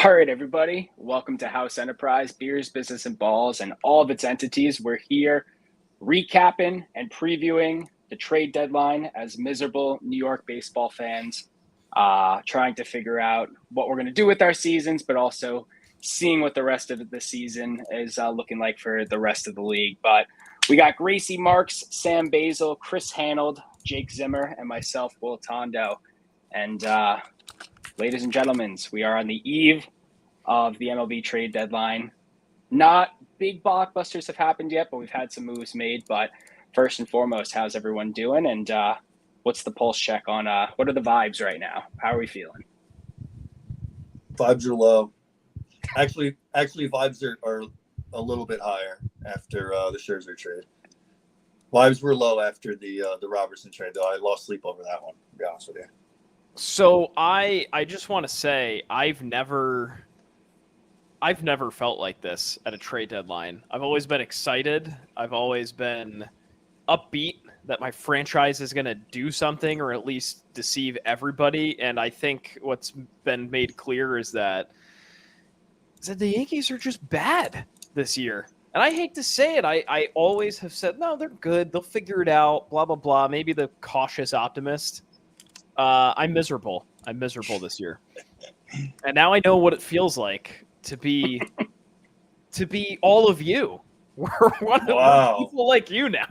All right, everybody. Welcome to House Enterprise, Beers, Business, and Balls, and all of its entities. We're here recapping and previewing the trade deadline as miserable New York baseball fans, trying to figure out what we're going to do with our seasons, but also seeing what the rest of the season is looking like for the rest of the league. But we got Gracie Marks, Sam Basil, Chris Hanold, Jake Zimmer, and myself, Will Tondo. And ladies and gentlemen, we are on the eve of the MLB Trade Deadline. Not big blockbusters have happened yet, but we've had some moves made. But first and foremost, how's everyone doing? And what's the pulse check on what are the vibes right now? How are we feeling? Vibes are low. Actually, vibes are a little bit higher after the Scherzer trade. Vibes were low after the Robertson trade, though. I lost sleep over that one, to be honest with you. So I just want to say I've never felt like this at a trade deadline. I've always been excited. I've always been upbeat that my franchise is going to do something or at least deceive everybody. And I think what's been made clear is that the Yankees are just bad this year. And I hate to say it. I always have said, no, they're good. They'll figure it out, blah, blah, blah. Maybe the cautious optimist. I'm miserable. I'm miserable this year. And now I know what it feels like to be all of you. We're one of people like you now.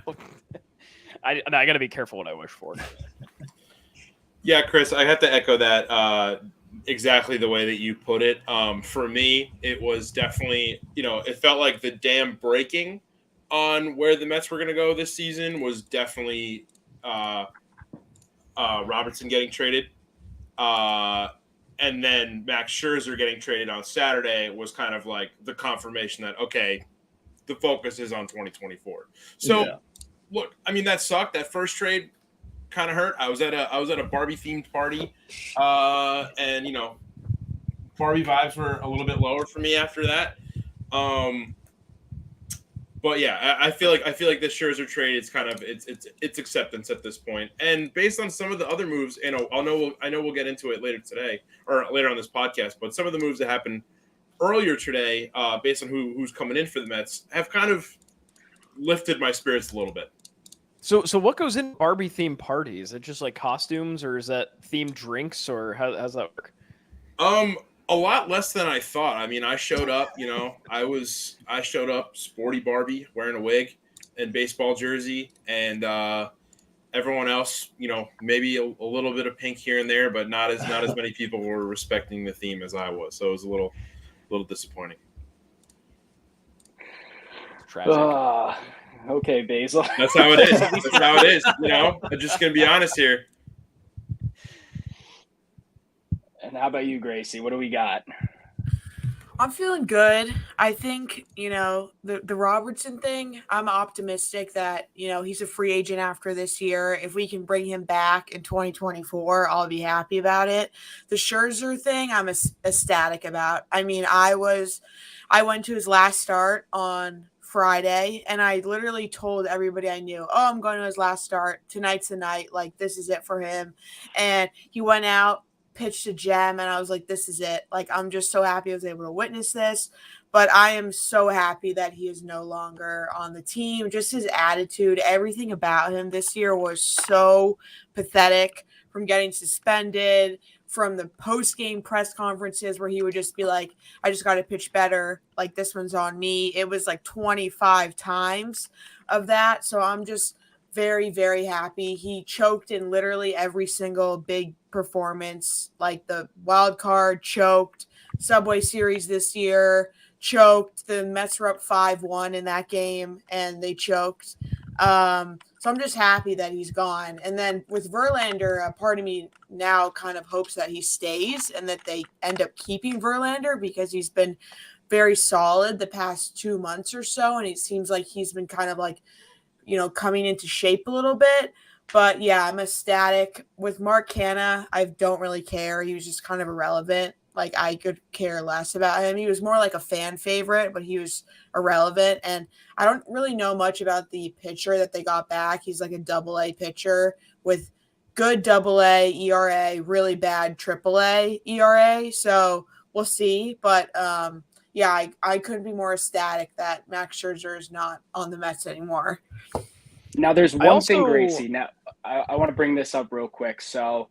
I got to be careful what I wish for. Yeah, Chris, I have to echo that exactly the way that you put it. For me, it was definitely, it felt like the dam breaking on where the Mets were going to go this season was definitely Robertson getting traded. And then Max Scherzer getting traded on Saturday was kind of like the confirmation that, okay, the focus is on 2024. So, Look, I mean, that sucked. That first trade kind of hurt. I was at a Barbie-themed party, and, Barbie vibes were a little bit lower for me after that. But yeah, I feel like this Scherzer trade is kind of it's acceptance at this point. And based on some of the other moves, I know we'll get into it later today or later on this podcast. But some of the moves that happened earlier today, based on who's coming in for the Mets, have kind of lifted my spirits a little bit. So what goes in Barbie themed parties? Is it just like costumes, or is that themed drinks, or how's that work? A lot less than I thought. I mean, I showed up, I showed up sporty Barbie wearing a wig and baseball jersey, and everyone else, maybe a little bit of pink here and there, but not as many people were respecting the theme as I was. So it was a little disappointing. Tragic. Okay, Basil. That's how it is. That's how it is. I'm just gonna be honest here. And how about you, Gracie? What do we got? I'm feeling good. I think, the Robertson thing, I'm optimistic that, he's a free agent after this year. If we can bring him back in 2024, I'll be happy about it. The Scherzer thing, I'm ecstatic about. I mean, I went to his last start on Friday, and I literally told everybody I knew, I'm going to his last start. Tonight's the night. Like, this is it for him. And he went out, pitched a gem, and I was like, this is it. Like, I'm just so happy I was able to witness this. But I am so happy that he is no longer on the team. Just his attitude, everything about him this year was so pathetic, from getting suspended, from the post-game press conferences where he would just be like, I just got to pitch better. Like, this one's on me. It was like 25 times of that. So I'm just very, very happy. He choked in literally every single big performance, like the wild card, choked, Subway Series this year, choked. The Mets were up 5-1 in that game, and they choked. So I'm just happy that he's gone. And then with Verlander, a part of me now kind of hopes that he stays and that they end up keeping Verlander, because he's been very solid the past 2 months or so, and it seems like he's been kind of like, coming into shape a little bit. But yeah, I'm ecstatic. With Mark Canha, I don't really care. He was just kind of irrelevant. Like, I could care less about him. He was more like a fan favorite, but he was irrelevant. And I don't really know much about the pitcher that they got back. He's like a double-A pitcher with good double-A ERA, really bad triple-A ERA. So we'll see. But yeah, I couldn't be more ecstatic that Max Scherzer is not on the Mets anymore. Now, there's one thing, Gracie. Now, I want to bring this up real quick. So,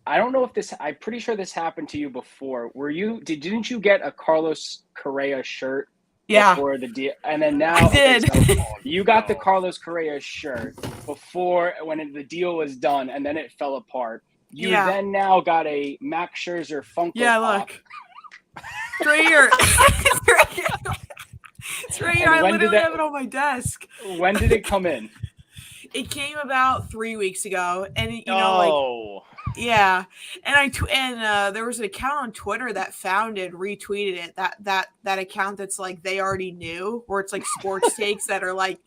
I don't know if this. I'm pretty sure this happened to you before. Didn't you get a Carlos Correa shirt? Yeah. Before the deal, and then now I did. Okay, so you got the Carlos Correa shirt before when the deal was done, and then it fell apart. You then now got a Max Scherzer Funko Pop. Look. It's right here. It's right here. I literally have it on my desk. When did it come in? It came about 3 weeks ago, and yeah. And there was an account on Twitter that found it, retweeted it. That account that's like they already knew, where it's like sports takes that are like,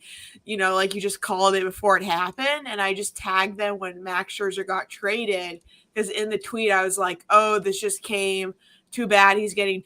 like you just called it before it happened. And I just tagged them when Max Scherzer got traded, because in the tweet I was like, "Oh, this just came. Too bad he's getting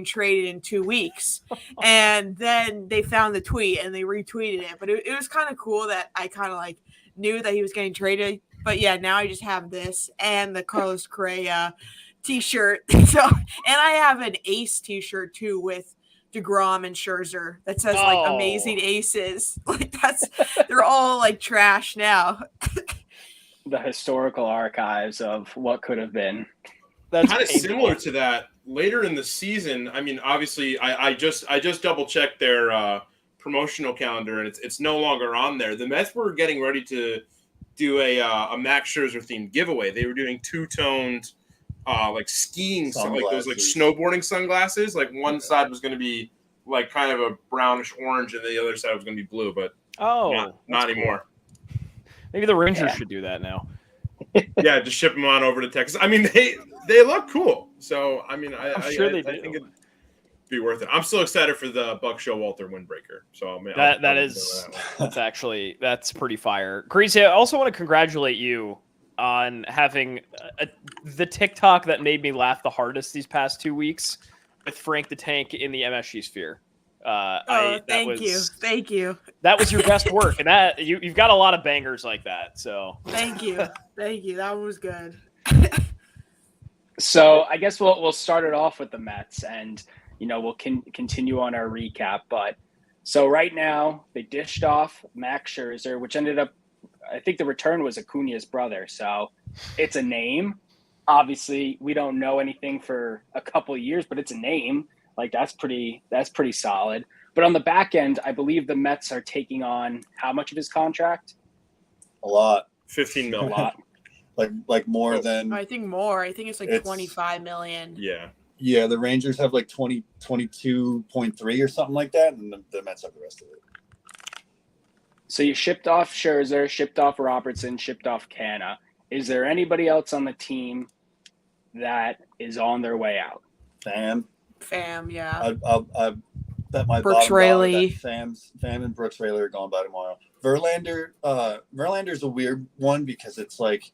traded in 2 weeks." And then they found the tweet and they retweeted it. But it was kind of cool that I kind of like knew that he was getting traded. But yeah, now I just have this and the Carlos Correa t-shirt. So, and I have an Ace t-shirt too with DeGrom and Scherzer that says like amazing aces. Like they're all like trash now. The historical archives of what could have been. That's kind of similar to that later in the season. I mean, obviously I just double checked their promotional calendar, and it's no longer on there. The Mets were getting ready to do a Max Scherzer themed giveaway. They were doing two-toned like skiing, like those like snowboarding sunglasses. Like one side was going to be like kind of a brownish orange, and the other side was going to be blue. But not anymore. Cool. Maybe the Rangers should do that now. Yeah, just ship them on over to Texas. I mean, they look cool. So I mean, I think it'd be worth it. I'm still excited for the Buck Showalter windbreaker. So that's pretty fire. Greasy, I also want to congratulate you on having the TikTok that made me laugh the hardest these past 2 weeks with Frank the Tank in the MSG sphere. Thank you. That was your best work, and that you've got a lot of bangers like that. So thank you. That was good. So I guess we'll start it off with the Mets, and we'll continue on our recap. But so right now they dished off Max Scherzer, which ended up, I think the return was Acuna's brother. So it's a name. Obviously, we don't know anything for a couple of years, but it's a name. Like that's pretty solid. But on the back end, I believe the Mets are taking on how much of his contract? A lot. 15 million. A lot. like more than. I think more. I think it's like 25 million. Yeah. Yeah, the Rangers have like 22.3 or something like that, and the Mets have the rest of it. So you shipped off Scherzer, shipped off Robertson, shipped off Canna. Is there anybody else on the team that is on their way out? Fam, yeah. I bet my Brooks bottom Raley. Fam and Brooks Raley are going by tomorrow. Verlander's a weird one because it's like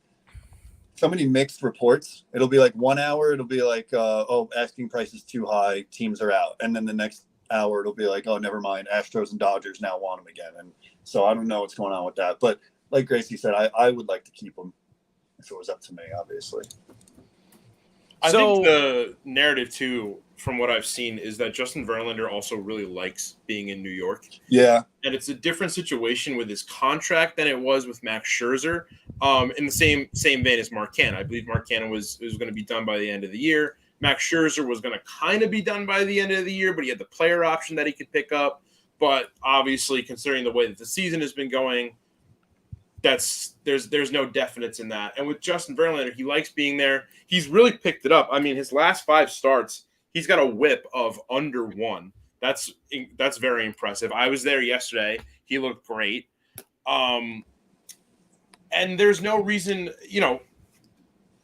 so many mixed reports. It'll be like 1 hour, it'll be like, asking price is too high, teams are out. And then the next hour, it'll be like, oh, never mind, Astros and Dodgers now want him again. And so I don't know what's going on with that. But like Gracie said, I would like to keep him if it was up to me, obviously. I think the narrative, too, from what I've seen, is that Justin Verlander also really likes being in New York. Yeah. And it's a different situation with his contract than it was with Max Scherzer. In the same vein as Mark Canha. I believe Mark Canha was going to be done by the end of the year. Max Scherzer was going to kind of be done by the end of the year, but he had the player option that he could pick up. But obviously, considering the way that the season has been going, there's no definites in that. And with Justin Verlander, he likes being there. He's really picked it up. I mean, his last 5 starts, he's got a whip of under 1. That's very impressive. I was there yesterday. He looked great. And there's no reason,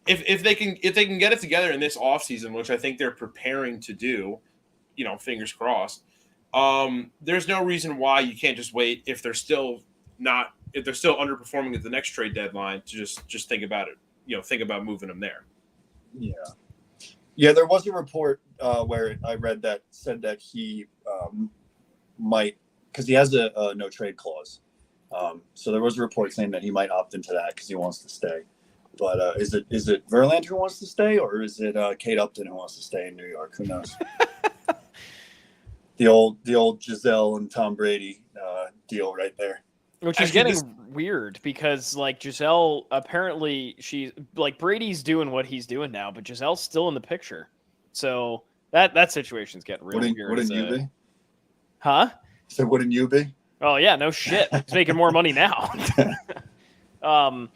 if they can get it together in this offseason, which I think they're preparing to do, fingers crossed. There's no reason why you can't just wait if they're still underperforming at the next trade deadline to just think about it, think about moving them there. Yeah, there was a report where I read that said that he might, because he has a no trade clause. So there was a report saying that he might opt into that because he wants to stay. But is it Verlander who wants to stay, or is it Kate Upton who wants to stay in New York? Who knows? the old Giselle and Tom Brady deal right there. Which is getting weird because, like, Giselle, apparently she's like, Brady's doing what he's doing now, but Giselle's still in the picture. So that situation's getting real weird. Wouldn't you be? Huh? So wouldn't you be? Oh yeah, no shit. He's making more money now. I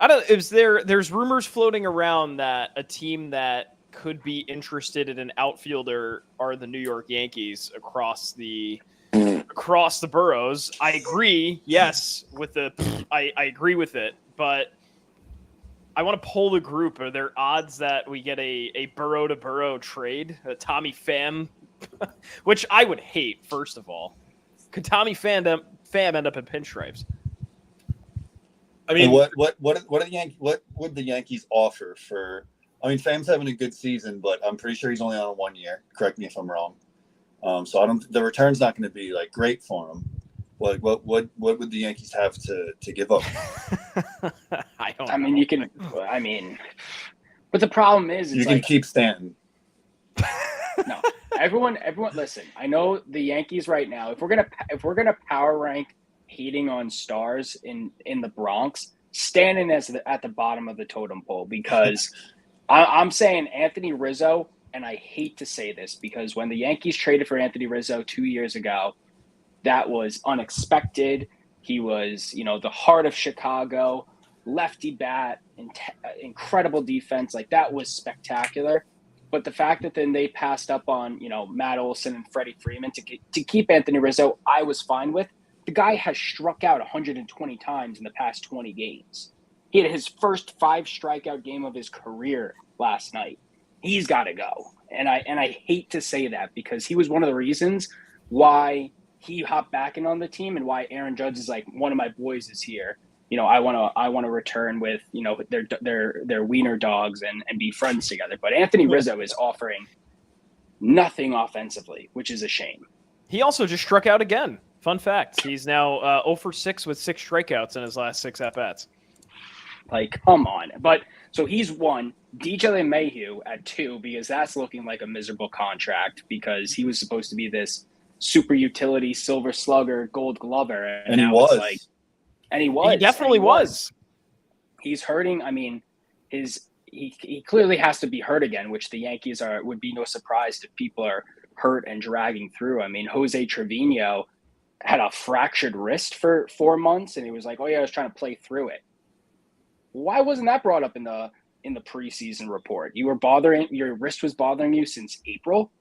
don't. There's rumors floating around that a team that could be interested in an outfielder are the New York Yankees across the boroughs. I agree. Yes, I agree with it, but I want to poll the group. Are there odds that we get a borough to borough trade, a Tommy Pham, which I would hate? First of all, could Tommy Pham end up in pinstripes? I mean, what would the Yankees offer for? I mean, Pham's having a good season, but I'm pretty sure he's only on 1 year. Correct me if I'm wrong. So the return's not going to be like great for him. What would the Yankees have to give up? I mean, you can. I mean, but the problem is, you can keep Stanton. No, everyone. Listen, I know the Yankees right now. If we're gonna power rank hating on stars in the Bronx, Stanton is at the bottom of the totem pole because I'm saying Anthony Rizzo. And I hate to say this because when the Yankees traded for Anthony Rizzo 2 years ago, that was unexpected. He was, the heart of Chicago, lefty bat, incredible defense. Like, that was spectacular. But the fact that then they passed up on, Matt Olson and Freddie Freeman to keep Anthony Rizzo, I was fine with. The guy has struck out 120 times in the past 20 games. He had his first 5 strikeout game of his career last night. He's got to go. And I hate to say that because he was one of the reasons why he hopped back in on the team and why Aaron Judge is like, one of my boys is here. I want to return with, their wiener dogs and be friends together. But Anthony Rizzo is offering nothing offensively, which is a shame. He also just struck out again. Fun fact. He's now 0 for 6 with 6 strikeouts in his last 6 at-bats. Like, come on. But so he's 1. DJ LeMahieu at 2 because that's looking like a miserable contract because he was supposed to be this super utility silver slugger gold glover and he was he definitely was. He's hurting. I mean, he clearly has to be hurt again, which the Yankees would be no surprise if people are hurt and dragging through. I mean, Jose Trevino had a fractured wrist for 4 months and he was like, oh yeah, I was trying to play through it. Why wasn't that brought up in the preseason report? Your wrist was bothering you since April.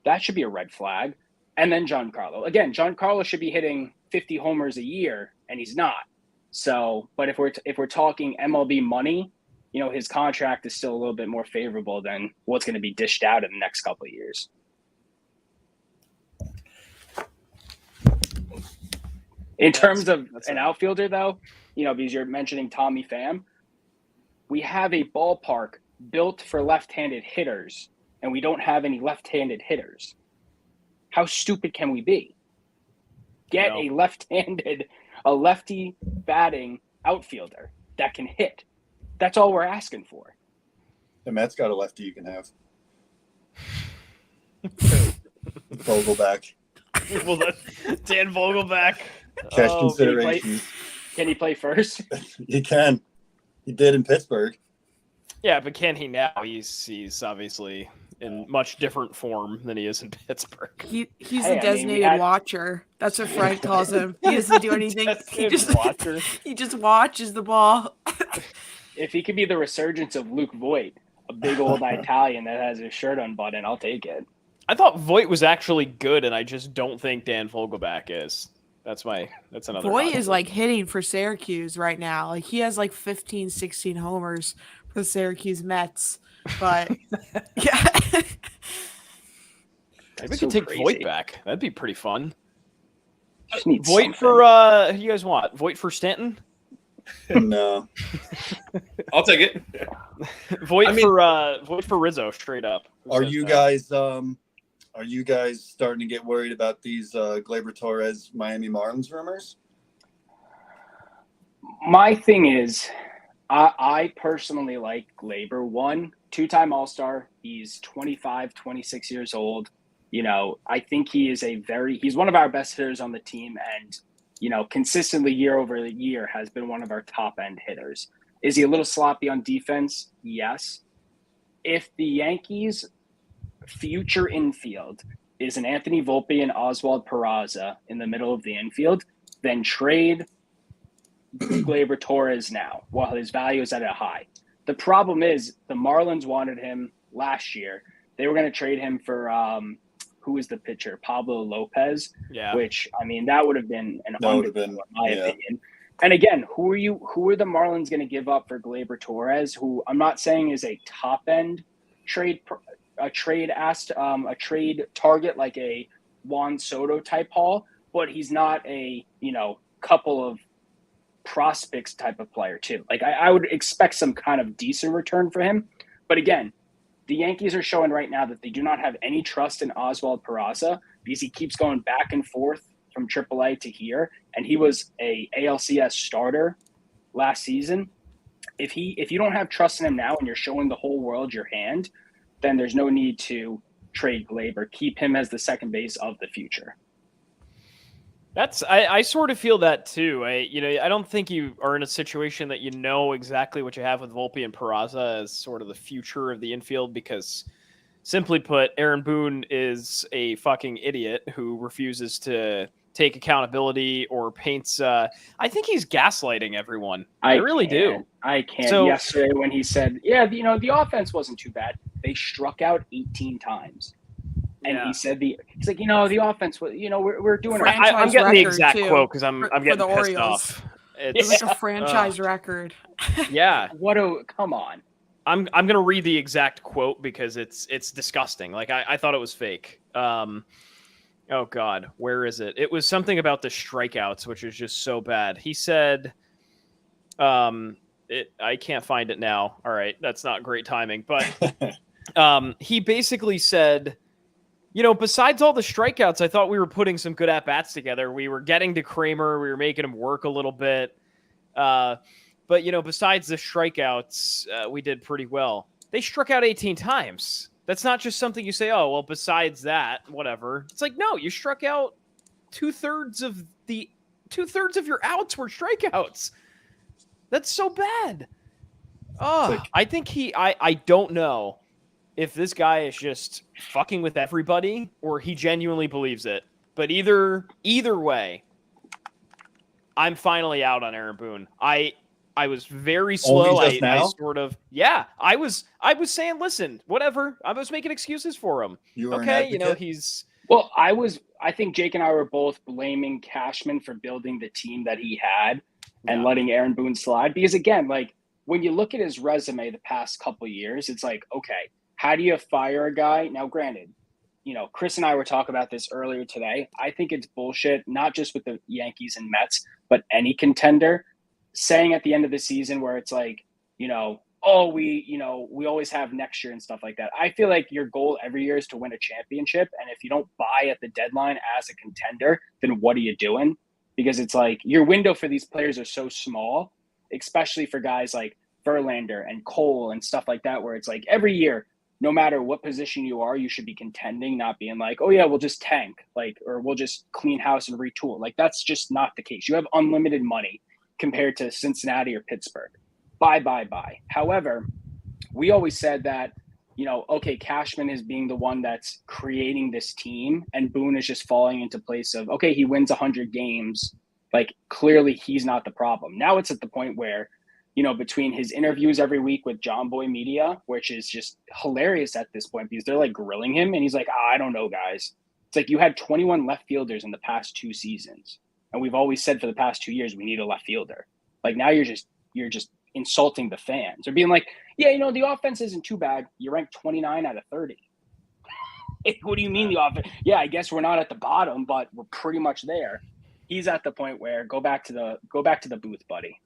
That should be a red flag. And then Giancarlo should be hitting 50 homers a year, and he's not. So, but if we're talking MLB money, his contract is still a little bit more favorable than what's going to be dished out in the next couple of years. In terms of an outfielder, though, because you're mentioning Tommy Pham, we have a ballpark built for left-handed hitters, and we don't have any left-handed hitters. How stupid can we be? Get a lefty batting outfielder that can hit. That's all we're asking for. The Mets got a lefty you can have. Vogelback. Well, Dan Vogelback. Cash considerations. Can he play first? He can. He did in Pittsburgh. Yeah, but can he now? He's obviously in much different form than he is in Pittsburgh. He's a designated watcher. That's what Frank calls him. He doesn't do anything. He just watches the ball. If he could be the resurgence of Luke Voit, a big old Italian that has his shirt unbuttoned, I'll take it. I thought Voit was actually good, and I just don't think Dan Vogelback is. That's another. Voit is like hitting for Syracuse right now. Like he has like 15, 16 homers for the Syracuse Mets. But yeah. Maybe we could take Voit back. That'd be pretty fun. Voit for who you guys want? Voit for Stanton? No. I'll take it. Voit for Rizzo, straight up. Are you guys starting to get worried about these Gleyber Torres Miami Marlins rumors? My thing is, I personally like Glaber. One, two-time All-Star. He's 25, 26 years old. I think he's one of our best hitters on the team, and, consistently year over year has been one of our top-end hitters. Is he a little sloppy on defense? Yes. If the Yankees' future infield is an Anthony Volpe and Oswald Peraza in the middle of the infield, then trade Gleyber Torres now while his value is at a high. The problem is the Marlins wanted him last year. They were going to trade him for who is the pitcher? Pablo Lopez. Yeah. Which, I mean, that would have been an underdeal, in my opinion. And again, who are the Marlins going to give up for Gleyber Torres, who I'm not saying is a top end trade target like a Juan Soto type haul, but he's not a, couple of prospects type of player too. Like I would expect some kind of decent return for him. But again, the Yankees are showing right now that they do not have any trust in Oswald Peraza because he keeps going back and forth from AAA to here. And he was a ALCS starter last season. If you don't have trust in him now and you're showing the whole world your hand, then there's no need to trade Gleyber. Keep him as the second base of the future. I sort of feel that too. I don't think you are in a situation that you know exactly what you have with Volpe and Peraza as sort of the future of the infield because, simply put, Aaron Boone is a fucking idiot who refuses to take accountability or paints. I think he's gaslighting everyone. I really do. I can't. So, yesterday when he said, the offense wasn't too bad. They struck out 18 times. And he said he's like, the offense was, we're doing it. I'm getting the exact quote because I'm getting pissed Orioles. Off. It's like a franchise record. Yeah. Come on. I'm going to read the exact quote because it's disgusting. Like I thought it was fake. Oh God, where is it? It was something about the strikeouts, which is just so bad. He said, I can't find it now. All right. That's not great timing, but he basically said, besides all the strikeouts, I thought we were putting some good at-bats together. We were getting to Kramer. We were making him work a little bit. But, besides the strikeouts, we did pretty well. They struck out 18 times. That's not just something you say, oh, well, besides that, whatever. It's like, no, you struck out two-thirds of your outs were strikeouts. That's so bad. Oh, I think I don't know if this guy is just fucking with everybody or he genuinely believes it. But either way, I'm finally out on Aaron Boone. I was very slow. I was saying, listen, whatever. I was making excuses for him. Well, I think Jake and I were both blaming Cashman for building the team that he had and letting Aaron Boone slide. Because again, like when you look at his resume the past couple of years, it's like, okay, how do you fire a guy? Now, granted, Chris and I were talking about this earlier today. I think it's bullshit, not just with the Yankees and Mets, but any contender saying at the end of the season where it's like, we always have next year and stuff like that. I feel like your goal every year is to win a championship. And if you don't buy at the deadline as a contender, then what are you doing? Because it's like your window for these players are so small, especially for guys like Verlander and Cole and stuff like that, where it's like every year, no matter what position you are, you should be contending, not being like, oh yeah, we'll just tank, or we'll just clean house and retool. Like that's just not the case. You have unlimited money compared to Cincinnati or Pittsburgh. Buy. However, we always said that, okay, Cashman is being the one that's creating this team and Boone is just falling into place of, okay, he wins 100 games. Like clearly he's not the problem. Now it's at the point where, between his interviews every week with John Boy Media, which is just hilarious at this point because they're like grilling him and he's like, I don't know, guys. It's like you had 21 left fielders in the past 2 seasons. And we've always said for the past 2 years, we need a left fielder. Like now you're just insulting the fans or being like, yeah, the offense isn't too bad. You ranked 29 out of 30. What do you mean the offense? Yeah, I guess we're not at the bottom, but we're pretty much there. He's at the point where go back to the booth, buddy.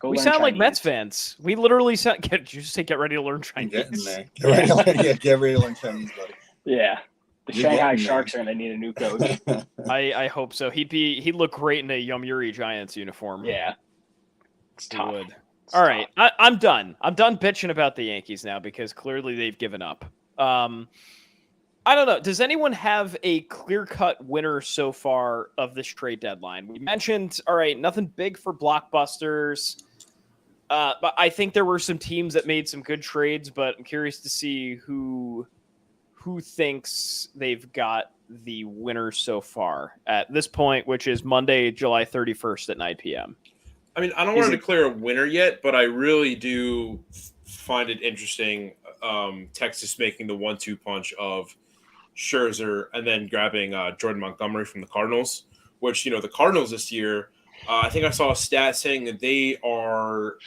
We sound like Mets fans. We literally sound. Did you just say get ready to learn Chinese? Get ready to learn Chinese, buddy. Yeah, the Shanghai Sharks are going to need a new coach. I hope so. He'd look great in a Yomiuri Giants uniform. Yeah, it's tough. All right. I'm done. I'm done bitching about the Yankees now because clearly they've given up. I don't know. Does anyone have a clear-cut winner so far of this trade deadline? We mentioned, all right, nothing big for blockbusters. But I think there were some teams that made some good trades, but I'm curious to see who thinks they've got the winner so far at this point, which is Monday, July 31st at 9 p.m. I mean, I don't want to declare a winner yet, but I really do find it interesting Texas making the 1-2 punch of Scherzer and then grabbing Jordan Montgomery from the Cardinals, which, the Cardinals this year, I think I saw a stat saying that they are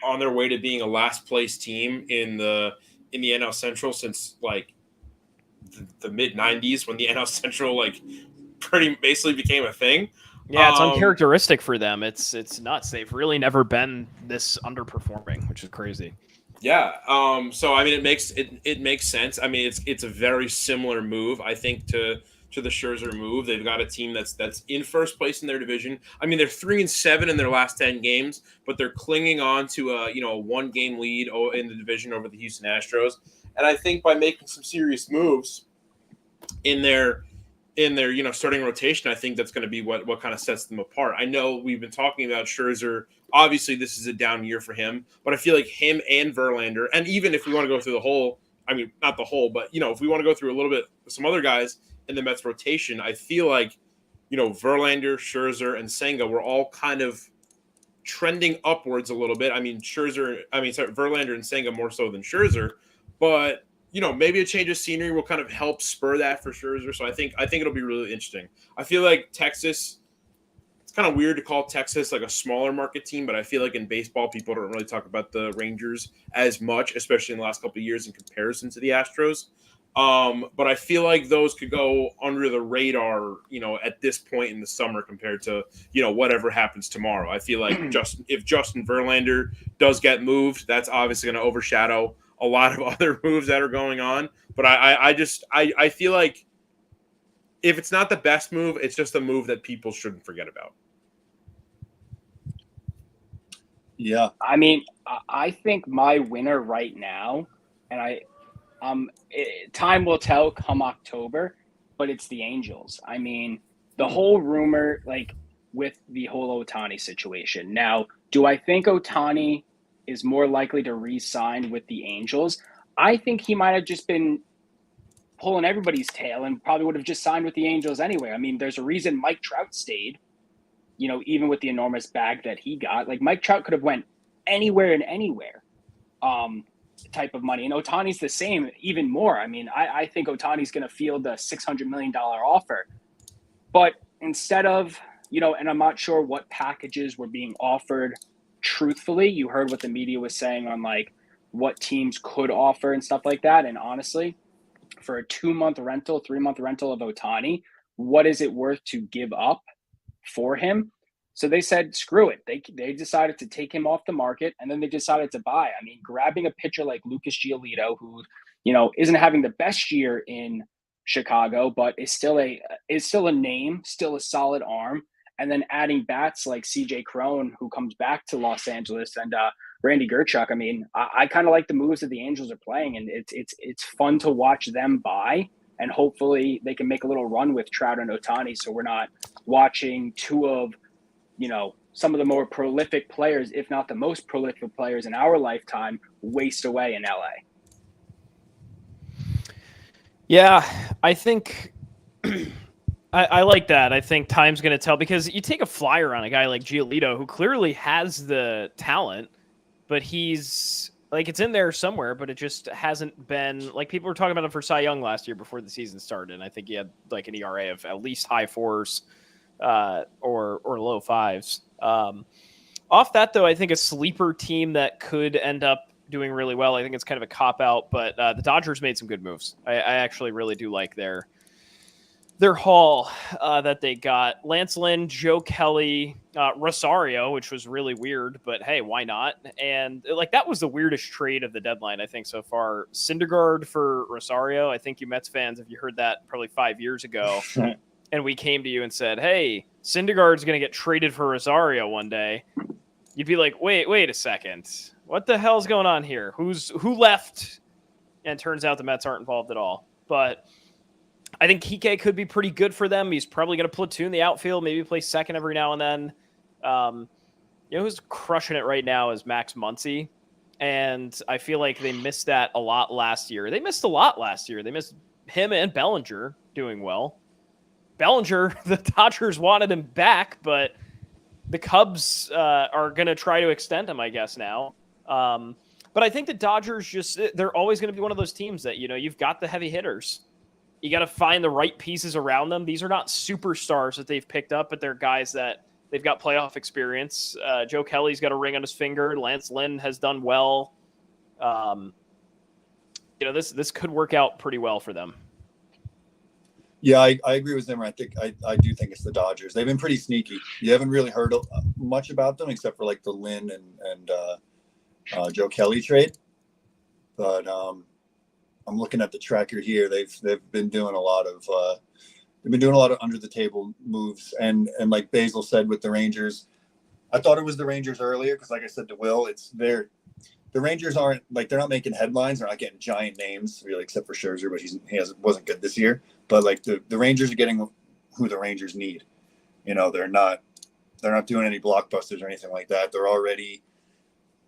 on their way to being a last place team in the NL Central since like the mid 90s when the NL Central like pretty basically became a thing. Yeah, it's uncharacteristic for them. It's nuts. They've really never been this underperforming, which is crazy. Yeah. So I mean, it makes sense. I mean, it's a very similar move, I think, to the Scherzer move. They've got a team that's in first place in their division. I mean, they're 3-7 in their last 10 games, but they're clinging on to a 1-game lead in the division over the Houston Astros. And I think by making some serious moves in their starting rotation, I think that's going to be what kind of sets them apart. I know we've been talking about Scherzer. Obviously, this is a down year for him, but I feel like him and Verlander, and even if we want to go through the whole, I mean, not the whole, but if we want to go through a little bit some other guys in the Mets rotation, I feel like Verlander, Scherzer, and Senga were all kind of trending upwards a little bit. I mean, Verlander and Senga more so than Scherzer, but maybe a change of scenery will kind of help spur that for Scherzer. So I think it'll be really interesting. I feel like Texas, it's kind of weird to call Texas like a smaller market team, but I feel like in baseball, people don't really talk about the Rangers as much, especially in the last couple of years in comparison to the Astros. But I feel like those could go under the radar, at this point in the summer compared to, whatever happens tomorrow. I feel like if Justin Verlander does get moved, that's obviously going to overshadow a lot of other moves that are going on. But I feel like if it's not the best move, it's just a move that people shouldn't forget about. Yeah. I mean, I think my winner right now, and time will tell come October, but it's the Angels. I mean, the whole rumor, like with the whole Ohtani situation. Now, do I think Ohtani is more likely to re-sign with the Angels? I think he might have just been pulling everybody's tail and probably would have just signed with the Angels anyway. I mean, there's a reason Mike Trout stayed, even with the enormous bag that he got. Like Mike Trout could have went anywhere and anywhere type of money. And Ohtani's the same, even more. I mean, I think Ohtani's going to field a $600 million offer. But instead of, and I'm not sure what packages were being offered truthfully. You heard what the media was saying on like what teams could offer and stuff like that. And honestly, for a 2-month rental, 3-month rental of Ohtani, what is it worth to give up for him? So they said, screw it. They decided to take him off the market, and then they decided to buy. I mean, grabbing a pitcher like Lucas Giolito, who, isn't having the best year in Chicago, but is still a name, still a solid arm. And then adding bats like CJ Cron, who comes back to Los Angeles, and Randy Gerchuk. I mean, I kind of like the moves that the Angels are playing, and it's fun to watch them buy. And hopefully they can make a little run with Trout and Ohtani, so we're not watching two of some of the more prolific players, if not the most prolific players in our lifetime, waste away in LA. Yeah, I think I like that. I think time's going to tell, because you take a flyer on a guy like Giolito, who clearly has the talent, but he's like, it's in there somewhere, but it just hasn't been like people were talking about him for Cy Young last year before the season started. And I think he had like an ERA of at least high 4s or low 5s. Off that, though, I think a sleeper team that could end up doing really well. I think it's kind of a cop-out, but the Dodgers made some good moves. I actually really do like their haul that they got. Lance Lynn, Joe Kelly, Rosario, which was really weird, but hey, why not? And like that was the weirdest trade of the deadline, I think, so far. Syndergaard for Rosario. I think you Mets fans, if you heard that probably 5 years ago, and we came to you and said, hey, Syndergaard's going to get traded for Rosario one day, you'd be like, wait a second. What the hell's going on here? Who left? And turns out the Mets aren't involved at all. But I think Kike could be pretty good for them. He's probably going to platoon the outfield, maybe play second every now and then. Who's crushing it right now is Max Muncy. And I feel like they missed that a lot last year. They missed a lot last year. They missed him and Bellinger doing well. Bellinger, the Dodgers wanted him back, but the Cubs are going to try to extend him, I guess, now. But I think the Dodgers they're always going to be one of those teams that, you've got the heavy hitters. You got to find the right pieces around them. These are not superstars that they've picked up, but they're guys that they've got playoff experience. Joe Kelly's got a ring on his finger. Lance Lynn has done well. This could work out pretty well for them. Yeah, I agree with Zimmer. I do think it's the Dodgers. They've been pretty sneaky. You haven't really heard much about them except for like the Lynn and Joe Kelly trade. But I'm looking at the tracker here. They've been doing a lot of under the table moves, and like Basil said with the Rangers, I thought it was the Rangers earlier because, like I said to Will, the Rangers aren't like they're not making headlines. They're not getting giant names really, except for Scherzer, but he wasn't good this year. But like the Rangers are getting who the Rangers need. They're not doing any blockbusters or anything like that. They're already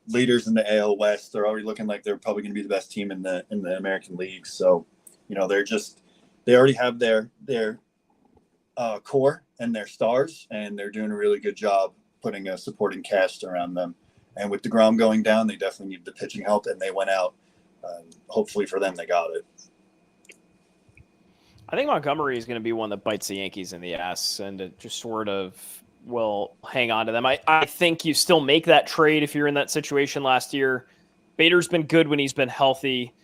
leaders in the AL West. They're already looking like they're probably going to be the best team in the American League. So, they already have their core and their stars, and they're doing a really good job putting a supporting cast around them. And with DeGrom going down, they definitely need the pitching help, and they went out. Hopefully for them, they got it. I think Montgomery is going to be one that bites the Yankees in the ass, and it just sort of will hang on to them. I think you still make that trade if you're in that situation last year. Bader's been good when he's been healthy.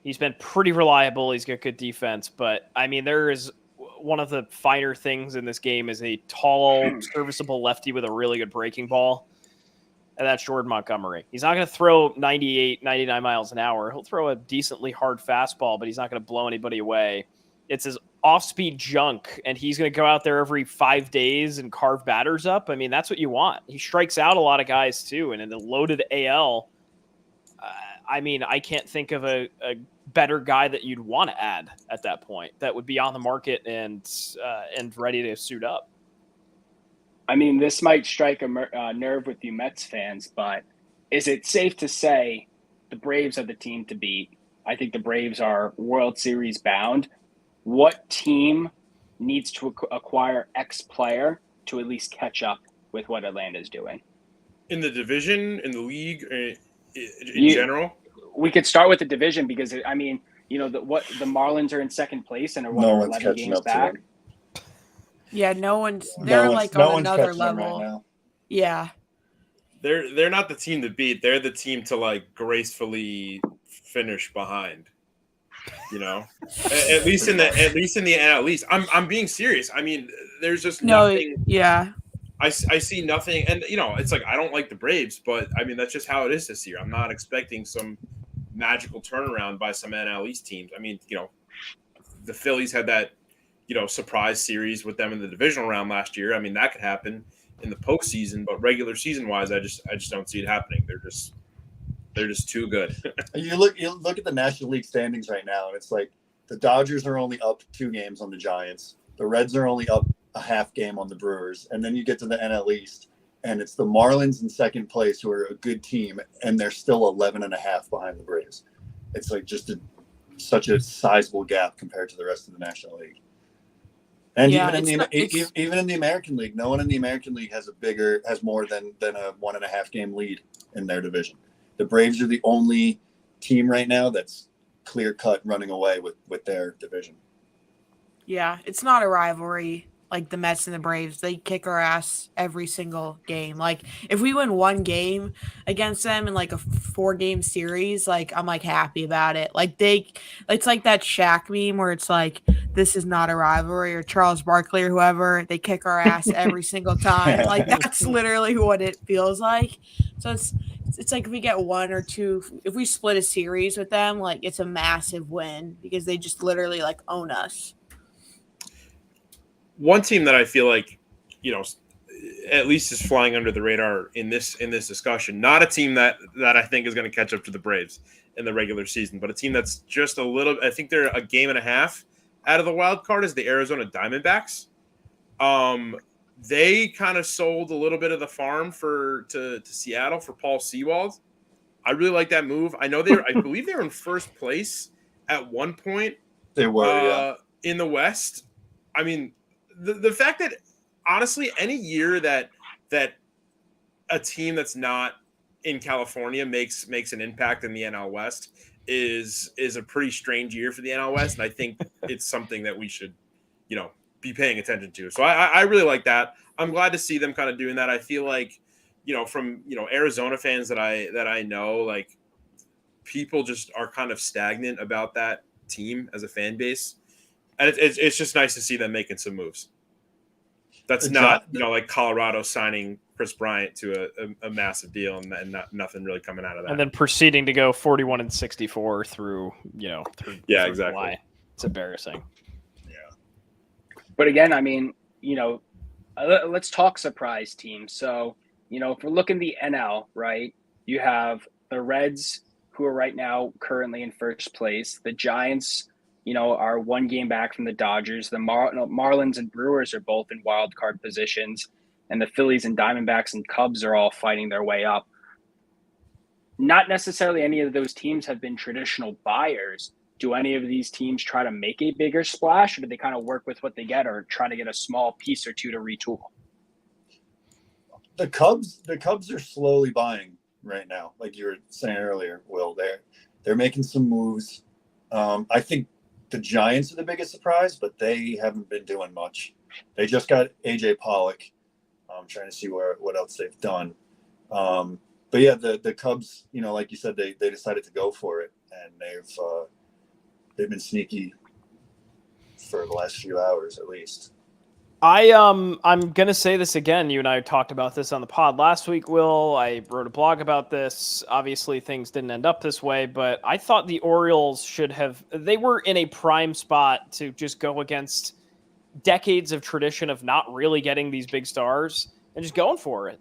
He's been pretty reliable. He's got good defense. But, there is one of the finer things in this game is a tall, serviceable lefty with a really good breaking ball. And that's Jordan Montgomery. He's not going to throw 98, 99 miles an hour. He'll throw a decently hard fastball, but he's not going to blow anybody away. It's his off-speed junk, and he's going to go out there every 5 days and carve batters up. That's what you want. He strikes out a lot of guys, too. And in the loaded AL, I can't think of a better guy that you'd want to add at that point that would be on the market and ready to suit up. This might strike a nerve with you Mets fans, but is it safe to say the Braves are the team to beat? I think the Braves are World Series bound. What team needs to acquire X player to at least catch up with what Atlanta's doing? In the division, in the league, in general? We could start with the division because, the Marlins are in second place and are 11 games back. Yeah, they're on another level. Right now. Yeah. They're not the team to beat. They're the team to gracefully finish behind. At least in the NL East. I'm being serious. There's just nothing. Yeah. I see nothing, and it's I don't like the Braves, but that's just how it is this year. I'm not expecting some magical turnaround by some NL East teams. The Phillies had that surprise series with them in the divisional round last year. That could happen in the postseason, but regular season wise, I just don't see it happening. They're just too good. You look at the National League standings right now, and it's like the Dodgers are only up 2 games on the Giants. The Reds are only up a half game on the Brewers. And then you get to the NL East, and it's the Marlins in second place who are a good team, and they're still 11 and a half behind the Braves. It's such a sizable gap compared to the rest of the National League. And even in the American League, no one in the American League has more than a 1.5 game lead in their division. The Braves are the only team right now that's clear cut running away with their division. Yeah, it's not a rivalry like the Mets and the Braves. They kick our ass every single game. If we win 1 game against them in a 4-game series, I'm happy about it. It's like that Shaq meme where it's this is not a rivalry, or Charles Barkley or whoever. They kick our ass every single time. That's literally what it feels like. So it's if we get 1 or 2, if we split a series with them, it's a massive win because they just literally own us. One team that I feel at least is flying under the radar in this discussion. Not a team that I think is going to catch up to the Braves in the regular season, but a team that's just a little. I think they're a game and a half out of the wild card is the Arizona Diamondbacks. They kind of sold a little bit of the farm to Seattle for Paul Sewald. I really like that move. I know I believe they were in first place at one point. They were in the West. I mean, the fact that honestly, any year that a team that's not in California makes an impact in the NL West is a pretty strange year for the NL West, and I think it's something that we should, be paying attention to. So I really like that. I'm glad to see them kind of doing that. I feel like, from Arizona fans that I know, like people just are kind of stagnant about that team as a fan base, and it's just nice to see them making some moves. That's not like Colorado signing Chris Bryant to a massive deal and nothing really coming out of that, and then proceeding to go 41-64 through through exactly. July. It's embarrassing. But again, I mean, let's talk surprise teams. So, if we're looking at the NL, right, you have the Reds, who are right now currently in first place. The Giants, are one game back from the Dodgers. The Marlins and Brewers are both in wild card positions. And the Phillies and Diamondbacks and Cubs are all fighting their way up. Not necessarily any of those teams have been traditional buyers. Do any of these teams try to make a bigger splash, or do they kind of work with what they get, or try to get a small piece or two to retool? The Cubs are slowly buying right now, like you were saying earlier, Will. They're making some moves. I think the Giants are the biggest surprise, but they haven't been doing much. They just got AJ Pollock. I'm trying to see what else they've done. But yeah, the Cubs, like you said, they decided to go for it, and they've been sneaky for the last few hours at least. I'm gonna say this again. You and I talked about this on the pod last week, Will. I wrote a blog about this. Obviously, things didn't end up this way, but I thought the Orioles they were in a prime spot to just go against decades of tradition of not really getting these big stars and just going for it.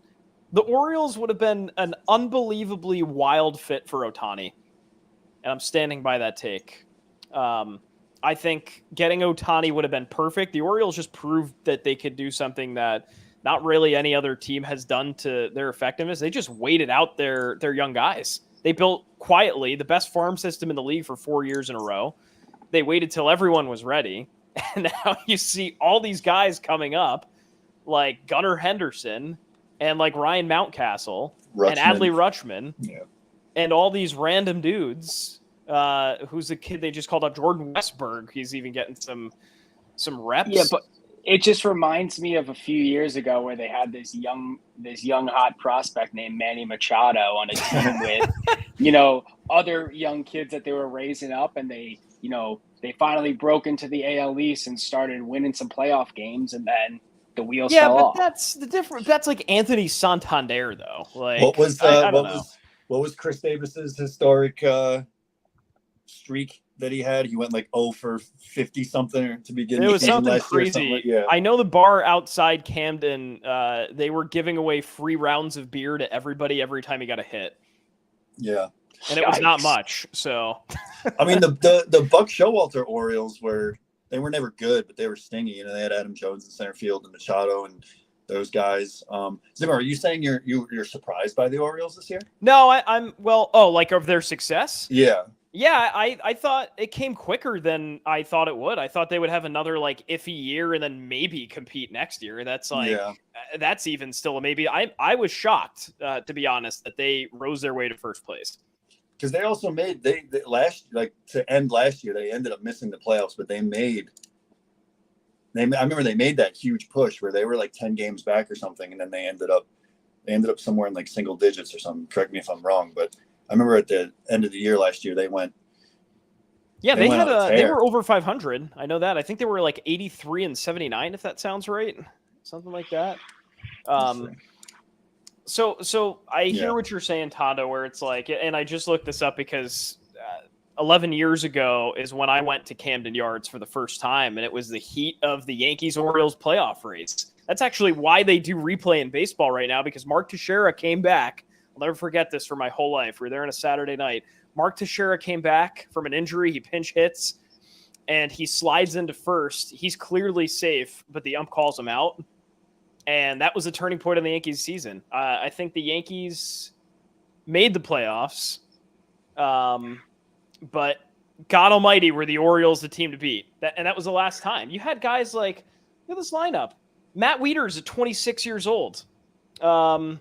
The Orioles would have been an unbelievably wild fit for Ohtani, and I'm standing by that take. I think getting Ohtani would have been perfect. The Orioles just proved that they could do something that not really any other team has done to their effectiveness. They just waited out their young guys. They built quietly the best farm system in the league for 4 years in a row. They waited till everyone was ready. And now you see all these guys coming up like Gunnar Henderson and like Ryan Mountcastle and Adley Rutschman and all these random dudes. Who's the kid they just called up? Jordan Westberg. He's even getting some reps. Yeah, but it just reminds me of a few years ago where they had this young hot prospect named Manny Machado on a team with, other young kids that they were raising up, and they finally broke into the AL East and started winning some playoff games, and then the wheels fell off. That's the difference. That's like Anthony Santander, though. Like what was Chris Davis's historic streak that he had? He went like 0 for 50 something to begin. It was something crazy. I know the bar outside Camden, they were giving away free rounds of beer to everybody every time he got a hit. Yeah, and it was not much. So, I mean, the Buck Showalter Orioles were never good, but they were stingy. They had Adam Jones in center field and Machado and those guys. Zimmer, are you saying you're surprised by the Orioles this year? No, I'm like of their success. Yeah, I thought it came quicker than I thought it would. I thought they would have another like iffy year and then maybe compete next year. That's that's even still a maybe. I was shocked, to be honest, that they rose their way to first place. Because they also made to end last year, they ended up missing the playoffs, but I remember they made that huge push where they were like 10 games back or something, and then they ended up somewhere in like single digits or something. Correct me if I'm wrong, but I remember at the end of the year last year, they went. Yeah, they were over 500. I know that. I think they were like 83-79, if that sounds right, something like that. So I hear what you're saying, Tondo, where it's like, and I just looked this up because 11 years ago is when I went to Camden Yards for the first time, and it was the heat of the Yankees-Orioles playoff race. That's actually why they do replay in baseball right now, because Mark Teixeira came back. I'll never forget this for my whole life. We were there on a Saturday night. Mark Teixeira came back from an injury. He pinch hits, and he slides into first. He's clearly safe, but the ump calls him out. And that was a turning point in the Yankees season. I think the Yankees made the playoffs, but God almighty, were the Orioles the team to beat. And that was the last time. You had guys like, look at this lineup. Matt Wieters at 26 years old. I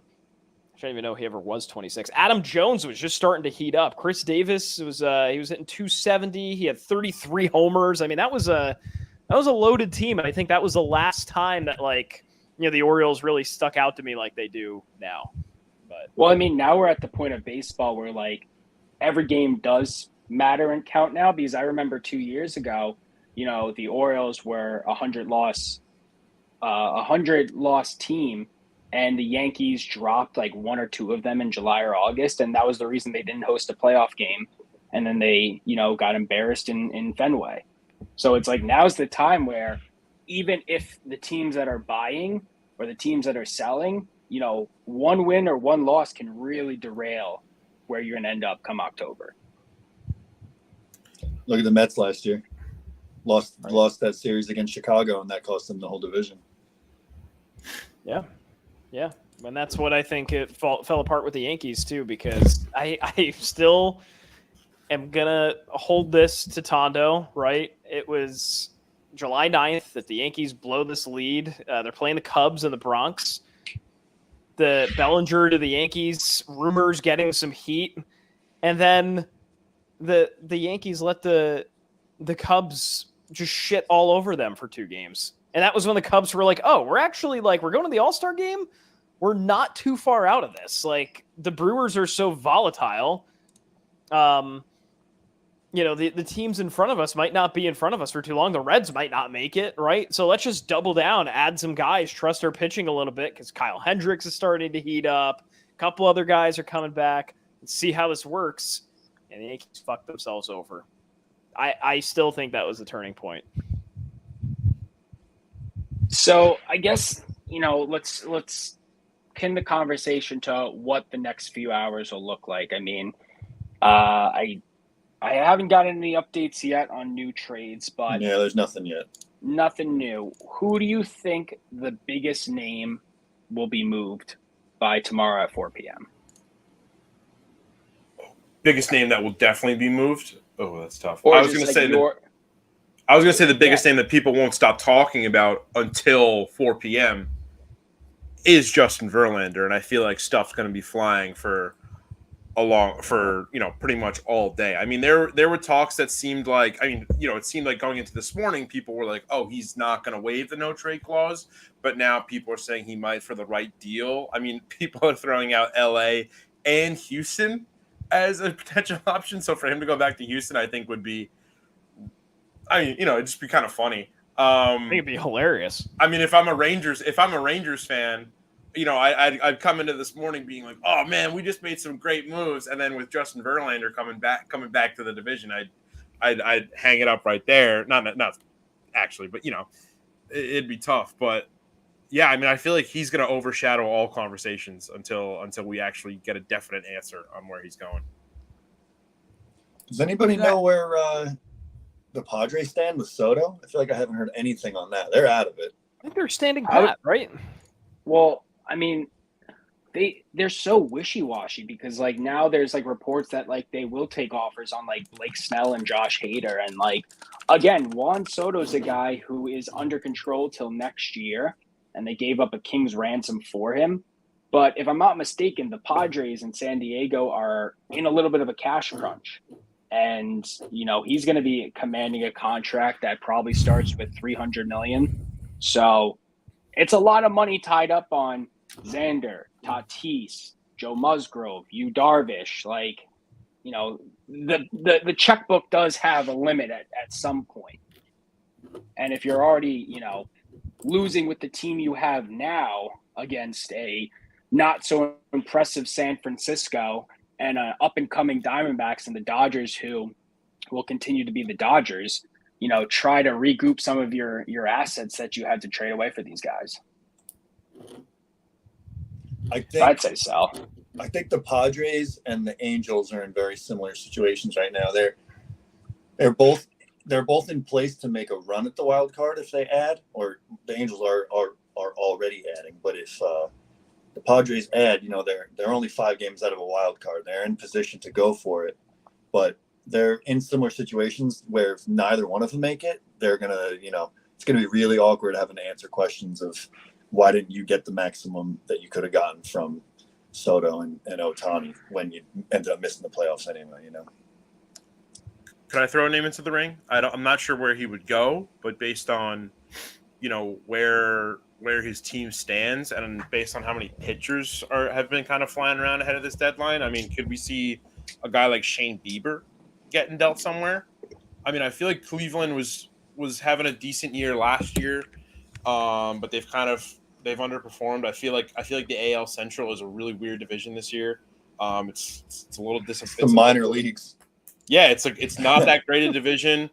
don't even know he ever was 26. Adam Jones was just starting to heat up. Chris Davis he was hitting 270. He had 33 homers. I mean, that was a loaded team. And I think that was the last time that, like, you know, the Orioles really stuck out to me like they do now. But well, I mean, now we're at the point of baseball where, like, every game does matter and count now, because I remember 2 years ago, you know, the Orioles were a 100 loss team, and the Yankees dropped like one or two of them in July or August, and that was the reason they didn't host a playoff game. And then they, you know, got embarrassed in Fenway. So it's like, now's the time where, even if the teams that are buying or the teams that are selling, you know, one win or one loss can really derail where you're going to end up come October. Look at the Mets last year. Lost that series against Chicago, and that cost them the whole division. Yeah. And that's what I think it fell apart with the Yankees too, because I still am going to hold this to Tondo, right? It was July 9th that the Yankees blow this lead. They're playing the Cubs in the Bronx. The Bellinger to the Yankees, rumors getting some heat. And then the Yankees let the Cubs just shit all over them for 2 games. And that was when the Cubs were like, oh, we're actually, like, we're going to the All-Star game. We're not too far out of this. Like, the Brewers are so volatile. You know, the teams in front of us might not be in front of us for too long. The Reds might not make it, right? So let's just double down, add some guys, trust our pitching a little bit, because Kyle Hendricks is starting to heat up. A couple other guys are coming back. Let's see how this works. And the Yankees fucked themselves over. I still think that was the turning point. So I guess, you know, let's pin the conversation to what the next few hours will look like. I mean, I haven't gotten any updates yet on new trades, but yeah, there's nothing yet. Nothing new. Who do you think the biggest name will be moved by tomorrow at 4 p.m.? Biggest name that will definitely be moved? Oh, that's tough. Or I was going to say the biggest name that people won't stop talking about until 4 p.m. is Justin Verlander, and I feel like stuff's going to be flying for pretty much all day. I mean, there were talks that seemed like, it seemed like going into this morning, people were like, oh, he's not going to waive the no trade clause, but now people are saying he might for the right deal. I mean, people are throwing out LA and Houston as a potential option. So for him to go back to Houston, I think would be, it'd just be kind of funny. I think it'd be hilarious. I mean, if I'm a Rangers fan, I'd come into this morning being like, oh man, we just made some great moves. And then with Justin Verlander coming back to the division, I'd hang it up right there. Not actually, but it'd be tough. But yeah, I mean, I feel like he's going to overshadow all conversations until we actually get a definite answer on where he's going. Does anybody know where the Padres stand with Soto? I feel like I haven't heard anything on that. They're out of it. I think they're standing pat, right? Well, I mean, they're so wishy-washy, because like now there's like reports that like they will take offers on like Blake Snell and Josh Hader, and like again, Juan Soto's a guy who is under control till next year, and they gave up a king's ransom for him. But if I'm not mistaken, the Padres in San Diego are in a little bit of a cash crunch, and he's going to be commanding a contract that probably starts with $300 million. So it's a lot of money tied up on Xander, Tatis, Joe Musgrove, Yu Darvish. Like, the checkbook does have a limit at some point. And if you're already, losing with the team you have now against a not so impressive San Francisco and up and coming Diamondbacks and the Dodgers, who will continue to be the Dodgers, try to regroup some of your assets that you had to trade away for these guys. I'd say so. I think the Padres and the Angels are in very similar situations right now. They're both in place to make a run at the wild card if they add, or the Angels are already adding. But if the Padres add, they're only 5 games out of a wild card. They're in position to go for it, but they're in similar situations where if neither one of them make it, they're gonna, it's gonna be really awkward having to answer questions of why didn't you get the maximum that you could have gotten from Soto and Ohtani when you ended up missing the playoffs anyway. Could I throw a name into the ring? I'm not sure where he would go, but based on, where his team stands and based on how many pitchers have been kind of flying around ahead of this deadline, I mean, could we see a guy like Shane Bieber getting dealt somewhere? I mean, I feel like Cleveland was having a decent year last year, but they've underperformed. I feel like the AL Central is a really weird division this year. It's a little disappointing. The minor leagues. Yeah, it's not that great a division.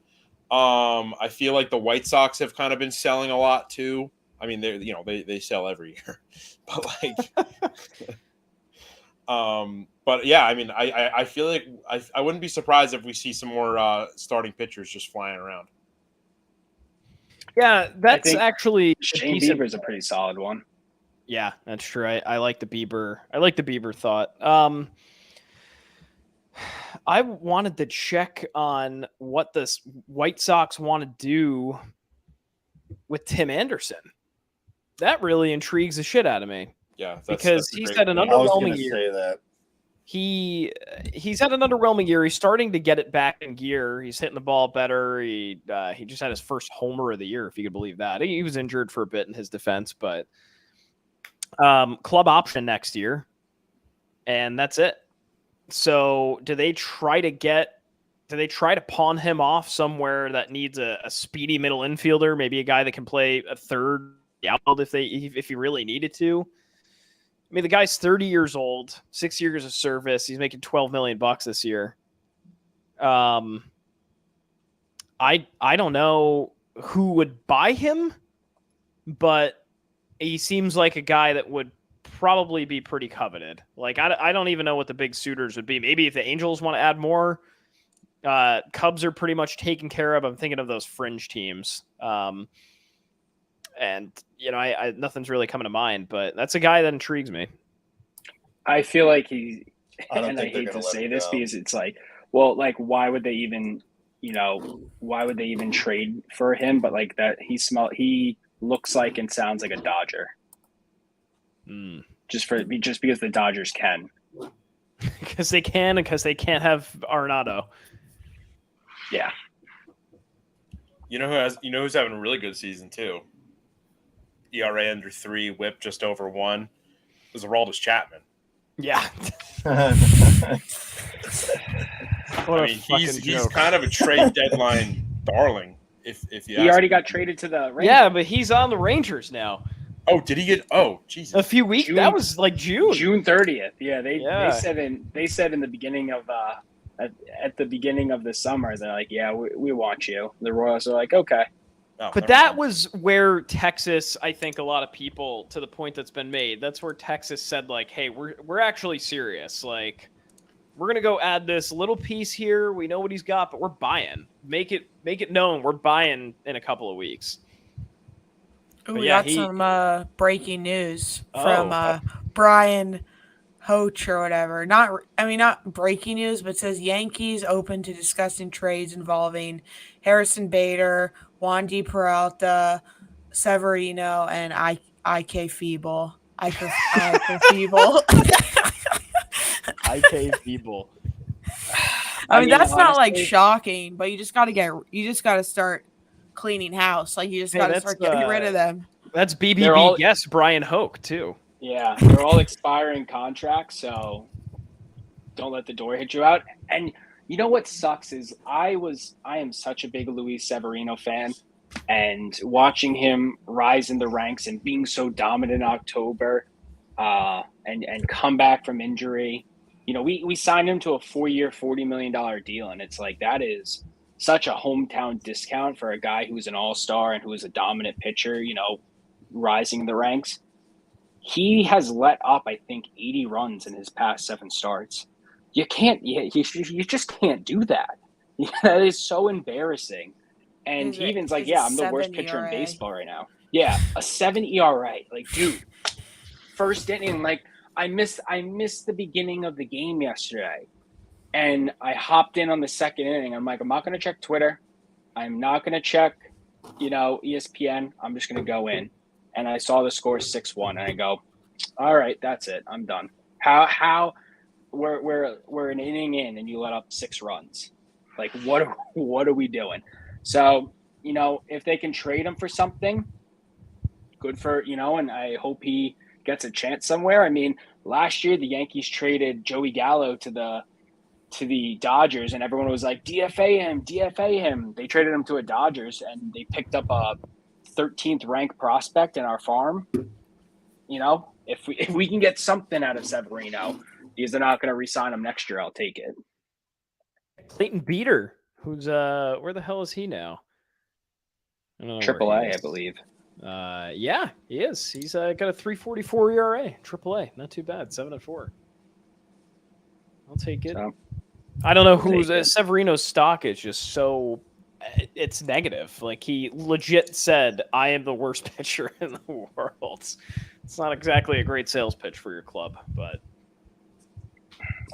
I feel like the White Sox have kind of been selling a lot too. I mean, they sell every year, but yeah, I mean, I feel like I wouldn't be surprised if we see some more starting pitchers just flying around. Yeah, that's actually Shane Bieber is a pretty solid one. Yeah, that's true. I like the Bieber. I like the Bieber thought. I wanted to check on what the White Sox want to do with Tim Anderson. That really intrigues the shit out of me. Yeah, because he's had an underwhelming year. Say that. He's had an underwhelming year. He's starting to get it back in gear. He's hitting the ball better. He just had his first homer of the year, if you could believe that. He was injured for a bit in his defense, but club option next year, and that's it. So do they try to pawn him off somewhere that needs a speedy middle infielder, maybe a guy that can play a third outfield if he really needed to? I mean, the guy's 30 years old, 6 years of service. He's making $12 million this year. I don't know who would buy him, but he seems like a guy that would probably be pretty coveted. Like, I don't even know what the big suitors would be. Maybe if the Angels want to add more, Cubs are pretty much taken care of. I'm thinking of those fringe teams. And, I nothing's really coming to mind, but that's a guy that intrigues me. I feel like I hate to say this because it's like, well, like, why would they even trade for him? But like that, he looks like and sounds like a Dodger. Just because the Dodgers can. Because they can, and because they can't have Arenado. Yeah. Who's having a really good season too? ERA under 3, WHIP just over 1. It was Aroldis Chapman. Yeah. He's kind of a trade deadline darling. If he already got traded to the Rangers. Yeah, but he's on the Rangers now. Oh, did he get? Oh, Jesus! A few weeks. That was like June 30th. Yeah, they said in the beginning of at the beginning of the summer, they're like, yeah, we want you. The Royals are like, okay. Oh, but that was where Texas, I think a lot of people, to the point that's been made, that's where Texas said, like, hey, we're actually serious. Like, we're going to go add this little piece here. We know what he's got, but we're buying. Make it known we're buying in a couple of weeks. We got some breaking news from Brian Hoach or whatever. Not breaking news, but it says Yankees open to discussing trades involving Harrison Bader, Wandy Peralta, Severino, and IK Feeble. IK Feeble. IK Feeble. I mean, that's not like shocking, but you just got to start cleaning house. Like, you just got to start getting rid of them. That's BBB guest Brian Hoke too. Yeah, they're all expiring contracts, so don't let the door hit you out. And you know what sucks is I am such a big Luis Severino fan, and watching him rise in the ranks and being so dominant in October, and come back from injury. We signed him to a 4-year, $40 million deal, and it's like that is such a hometown discount for a guy who's an all-star and who is a dominant pitcher, rising in the ranks. he has let up, I think, 80 runs in his past 7 starts. You just can't do that. That is so embarrassing. And he even's like, yeah, I'm the worst pitcher in baseball right now. Yeah, a 7 ERA. Like, dude, first inning, like I missed the beginning of the game yesterday. And I hopped in on the second inning. I'm like, I'm not going to check Twitter. I'm not going to check, ESPN. I'm just going to go in. And I saw the score 6-1. And I go, all right, that's it. I'm done. How we're an inning in and you let up 6 runs. Like, what are we doing? So, if they can trade him for something, good for, and I hope he gets a chance somewhere. I mean, last year the Yankees traded Joey Gallo to the Dodgers, and everyone was like, DFA him. They traded him to a Dodgers, and they picked up a 13th ranked prospect in our farm. If we can get something out of Severino, because they're not going to re-sign him next year, I'll take it. Clayton Beater, who's where the hell is he now? AAA, I believe. Yeah, he is. He's got a 3.44 ERA. AAA, not too bad. 7-4. I'll take it. So, I don't know who's Severino's stock is just so it's negative. Like, he legit said, "I am the worst pitcher in the world." It's not exactly a great sales pitch for your club, but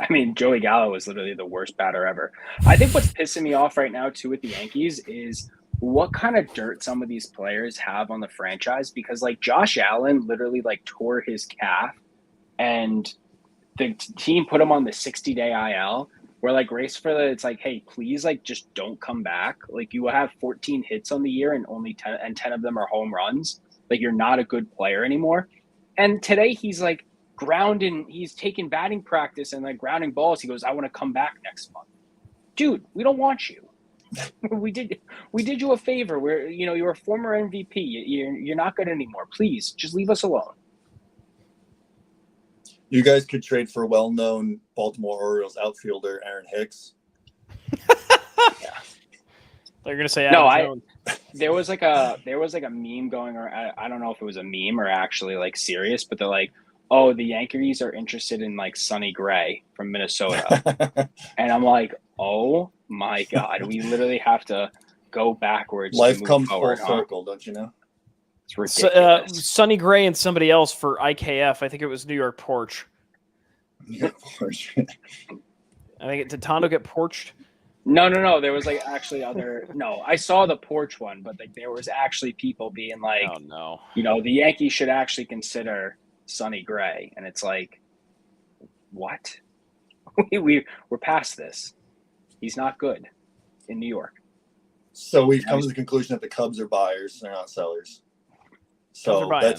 I mean, Joey Gallo is literally the worst batter ever. I think what's pissing me off right now too with the Yankees is what kind of dirt some of these players have on the franchise, because like Josh Allen literally like tore his calf and the team put him on the 60-day IL, where like gracefully it's like, hey, please, like, just don't come back. Like, you will have 14 hits on the year and only 10 of them are home runs. Like, you're not a good player anymore. And today he's like he's taking batting practice and like grounding balls. He goes, I want to come back next month. Dude, we don't want you. we did you a favor. You're a former MVP. You're not good anymore. Please just leave us alone. You guys could trade for well-known Baltimore Orioles outfielder Aaron Hicks. Yeah. They're gonna say Adam Jones. There was like a meme going around. I don't know if it was a meme or actually like serious, but they're like, oh, the Yankees are interested in like Sonny Gray from Minnesota. And I'm like, oh my God, we literally have to go backwards. Life comes full circle, don't you know? It's ridiculous. Sonny Gray and somebody else for IKF. I think it was New York Porch. New York Porch. I think did Tondo get porched? No. There was like actually no, I saw the porch one, but like there was actually people being like, oh no, the Yankees should actually consider Sonny Gray. And it's like, what? We're past this. He's not good in New York. So we've come to the conclusion that the Cubs are buyers, they're not sellers. So that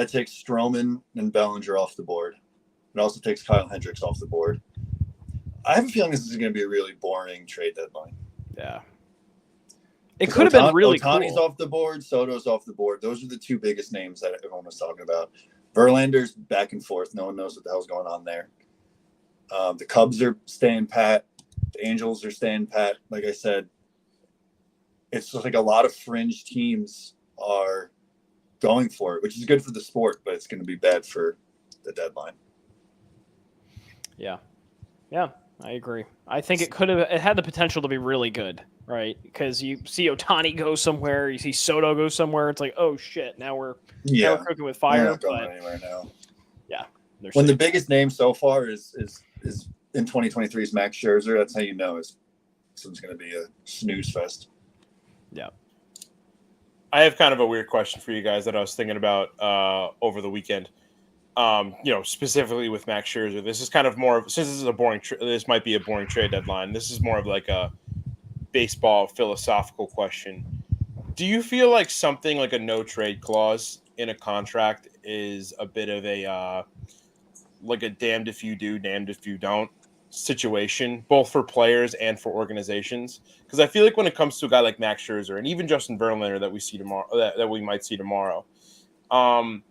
takes Stroman and Bellinger off the board. It also takes Kyle Hendricks off the board. I have a feeling this is going to be a really boring trade deadline. Yeah. It could have been really cool. Ohtani's off the board. Soto's off the board. Those are the 2 biggest names that everyone was talking about. Verlander's back and forth. No one knows what the hell's going on there. The Cubs are staying pat. The Angels are staying pat. Like I said, it's just like a lot of fringe teams are going for it, which is good for the sport, but it's going to be bad for the deadline. Yeah, I agree. I think it had the potential to be really good, right? Because you see Ohtani go somewhere, you see Soto go somewhere. It's like, oh shit, now we're cooking with fire. We're not going anywhere now. Yeah. When the biggest name so far is in 2023 is Max Scherzer, that's how you know this one's going to be a snooze fest. Yeah. I have kind of a weird question for you guys that I was thinking about over the weekend. Specifically with Max Scherzer, this is kind of more of, since this is this might be a boring trade deadline. This is more of like a baseball philosophical question. Do you feel like something like a no trade clause in a contract is a bit of a like a damned if you do, damned if you don't situation, both for players and for organizations? Because I feel like when it comes to a guy like Max Scherzer and even Justin Verlander that we see tomorrow, that we might see tomorrow, I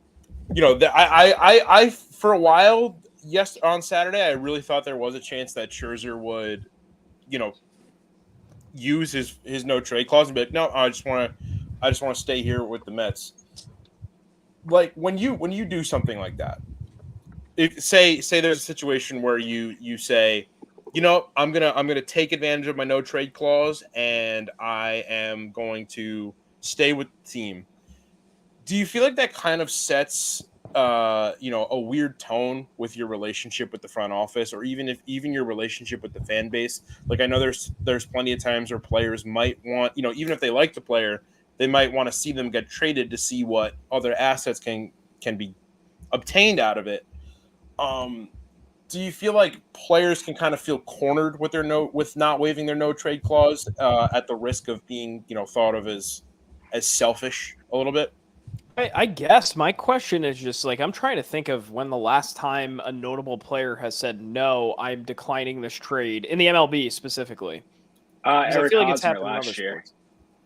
for a while, yes, on Saturday, I really thought there was a chance that Scherzer would, use his no trade clause and be like, no, I just want to stay here with the Mets. like when you do something like that, if say there's a situation where you say, I'm gonna take advantage of my no trade clause and I am going to stay with the team. Do you feel like that kind of sets a weird tone with your relationship with the front office, or even your relationship with the fan base? Like, I know there's plenty of times where players might want, even if they like the player, they might want to see them get traded to see what other assets can be obtained out of it. Do you feel like players can kind of feel cornered with with not waiving their no trade clause at the risk of being thought of as selfish a little bit? I guess my question is just like, I'm trying to think of when the last time a notable player has said, no, I'm declining this trade in the MLB specifically. Eric I feel like Hosmer it's happened last year. sports.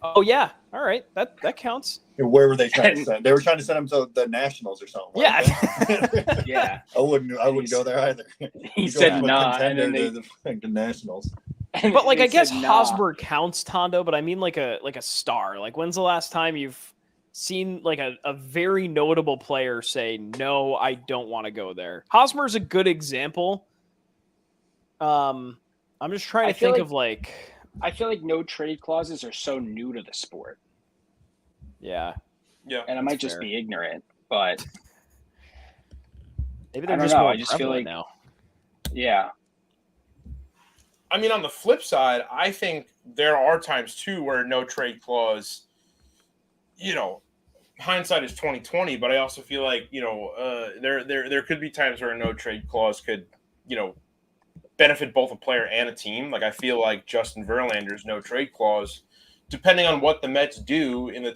Oh yeah. All right. That counts. Where were they trying to send? They were trying to send him to the Nationals or something. Yeah. Yeah. I wouldn't go there either. He said nah, and then the Nationals. But like, I guess nah. Hosmer counts, Tondo, but I mean like a star. Like, when's the last time you've seen like a very notable player say, no, I don't want to go there? Hosmer's a good example. I'm just trying to think of like, I feel like no trade clauses are so new to the sport. Yeah. And I might just be ignorant, but maybe they're just more I just feel like now. Yeah. I mean, on the flip side, I think there are times too where no trade clause, hindsight is 20/20, but I also feel like, there could be times where a no trade clause could, benefit both a player and a team. Like, I feel like Justin Verlander's no trade clause, depending on what the Mets do in the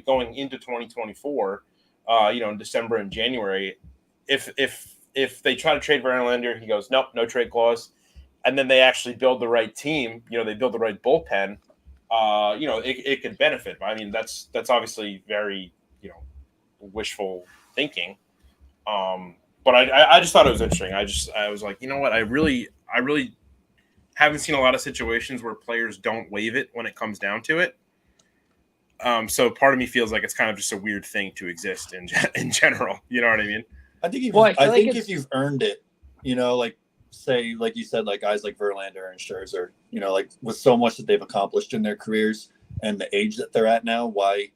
going into 2024, in December and January, if they try to trade Verlander, he goes, nope, no trade clause. And then they actually build the right team, they build the right bullpen, it could benefit. I mean, that's obviously very, wishful thinking. But I just thought it was interesting. I was like, you know what? I really haven't seen a lot of situations where players don't waive it when it comes down to it. So part of me feels like it's kind of just a weird thing to exist in general. You know what I mean? I think if you've earned it, like say, like you said, like guys like Verlander and Scherzer, like with so much that they've accomplished in their careers and the age that they're at now, why